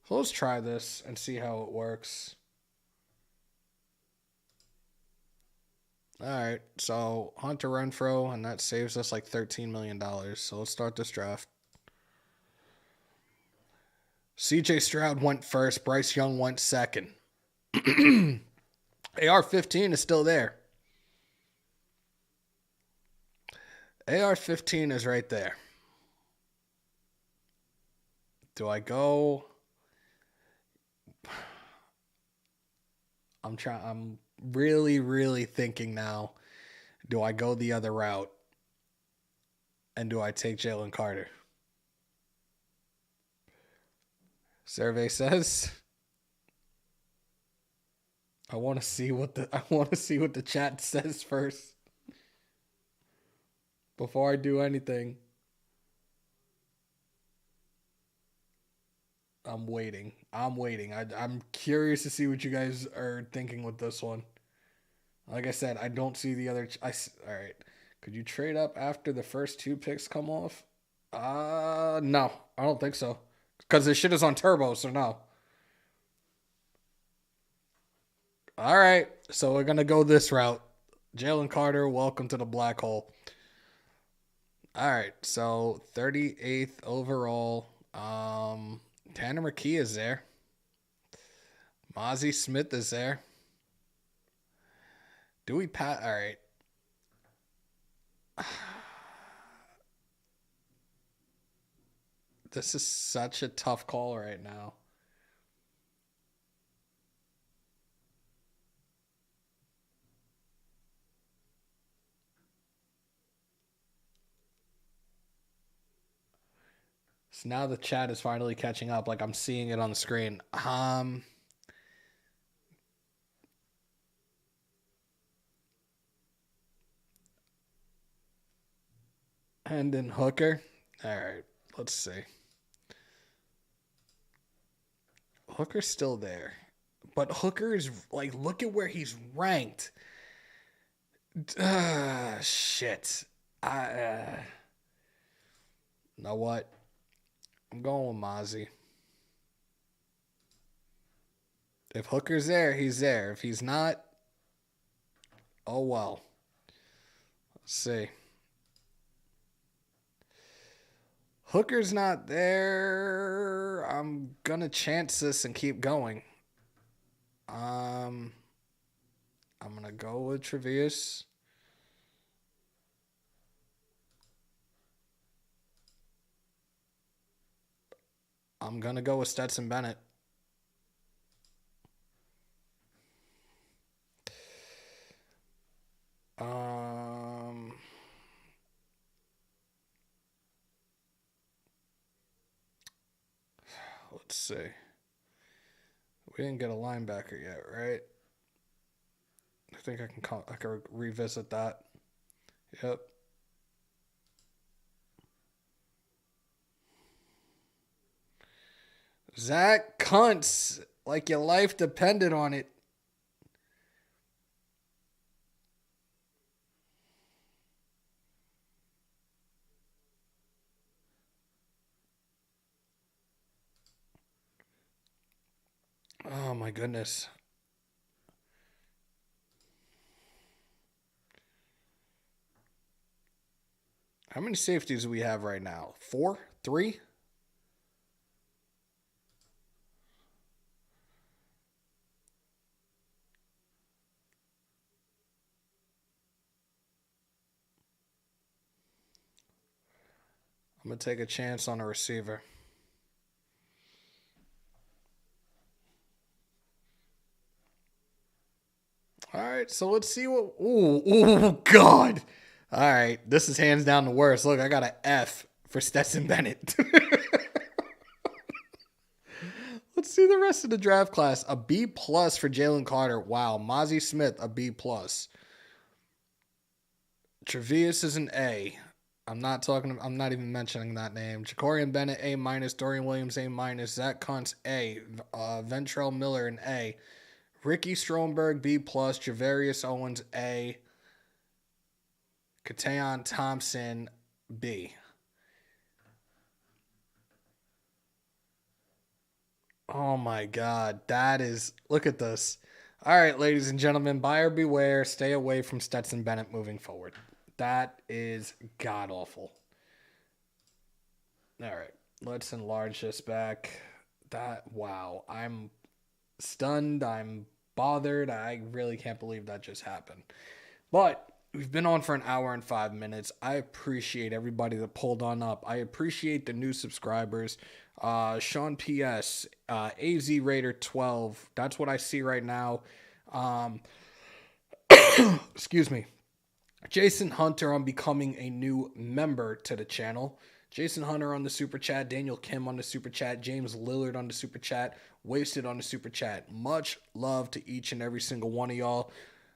A: So let's try this and see how it works. All right, so Hunter Renfrow, and that saves us like $13 million. So let's start this draft. CJ Stroud went first. Bryce Young went second. AR-15 is still there. AR-15 is right there. Do I go? I'm really thinking now. Do I go the other route? And do I take Jalen Carter? Survey says I want to see what the chat says first before I do anything. I'm waiting. I'm curious to see what you guys are thinking with this one. Like I said, I don't see the other. All right. Could you trade up after the first 2 picks come off? No, I don't think so. Because this shit is on turbo, so no. All right, so we're going to go this route. Jalen Carter, welcome to the black hole. All right, so 38th overall. Tanner McKee is there. Mozzie Smith is there. Dewey Pat. All right. This is such a tough call right now. So now the chat is finally catching up. Like I'm seeing it on the screen. And then Hooker. All right, let's see. Hooker's still there. But Hooker is like, look at where he's ranked. Shit. You know what? I'm going with Mozzie. If Hooker's there, he's there. If he's not, oh well. Let's see. Hooker's not there. I'm going to chance this and keep going. I'm going to go with Tre'Vius. I'm going to go with Stetson Bennett. Let's see. We didn't get a linebacker yet, right? I think I can revisit that. Yep. Zach Kuntz, like your life depended on it. Oh my goodness. How many safeties do we have right now? 4? 3? I'm going to take a chance on a receiver. All right, so let's see what... Ooh, God. All right, this is hands down the worst. Look, I got an F for Stetson Bennett. Let's see the rest of the draft class. A B+ for Jalen Carter. Wow. Mozzie Smith, a B+. Trevius is an A. I'm not even mentioning that name. Jacorian Bennett, A-. Dorian Williams, A-. Zach Kuntz, A. Ventrell Miller, an A. Ricky Stromberg, B+. Javarius Owens, A. Katayon Thompson, B. Oh my God. Look at this. All right, ladies and gentlemen, buyer beware. Stay away from Stetson Bennett moving forward. That is god awful. All right, let's enlarge this back. Wow. I'm stunned. I'm bothered. I really can't believe that just happened. But we've been on for an hour and 5 minutes. I appreciate everybody that pulled on up. I appreciate the new subscribers. Sean P.S., AZ Raider 12. That's what I see right now. Excuse me. Jason Hunter on becoming a new member to the channel. Jason Hunter on the super chat. Daniel Kim on the super chat. James Lillard on the super chat. Wasted on the super chat. Much love to each and every single one of y'all.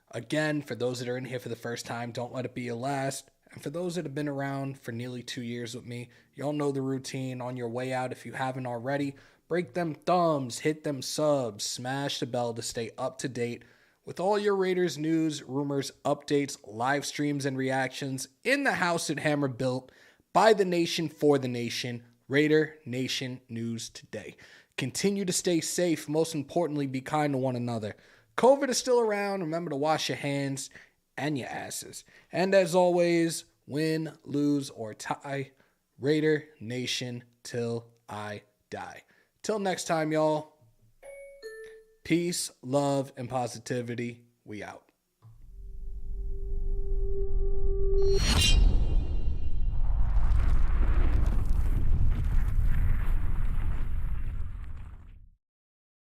A: Again, for those that are in here for the first time, don't let it be your last. And for those that have been around for nearly 2 years with me, y'all know the routine. On your way out, if you haven't already, break them thumbs, hit them subs, smash the bell to stay up to date with all your Raiders news, rumors, updates, live streams, and reactions in the house that Hammer built by the nation for the nation. Raider Nation News Today. Continue to stay safe. Most importantly, be kind to one another. COVID is still around. Remember to wash your hands and your asses. And as always, win, lose, or tie, Raider Nation till I die. Till next time, y'all. Peace, love, and positivity. We out.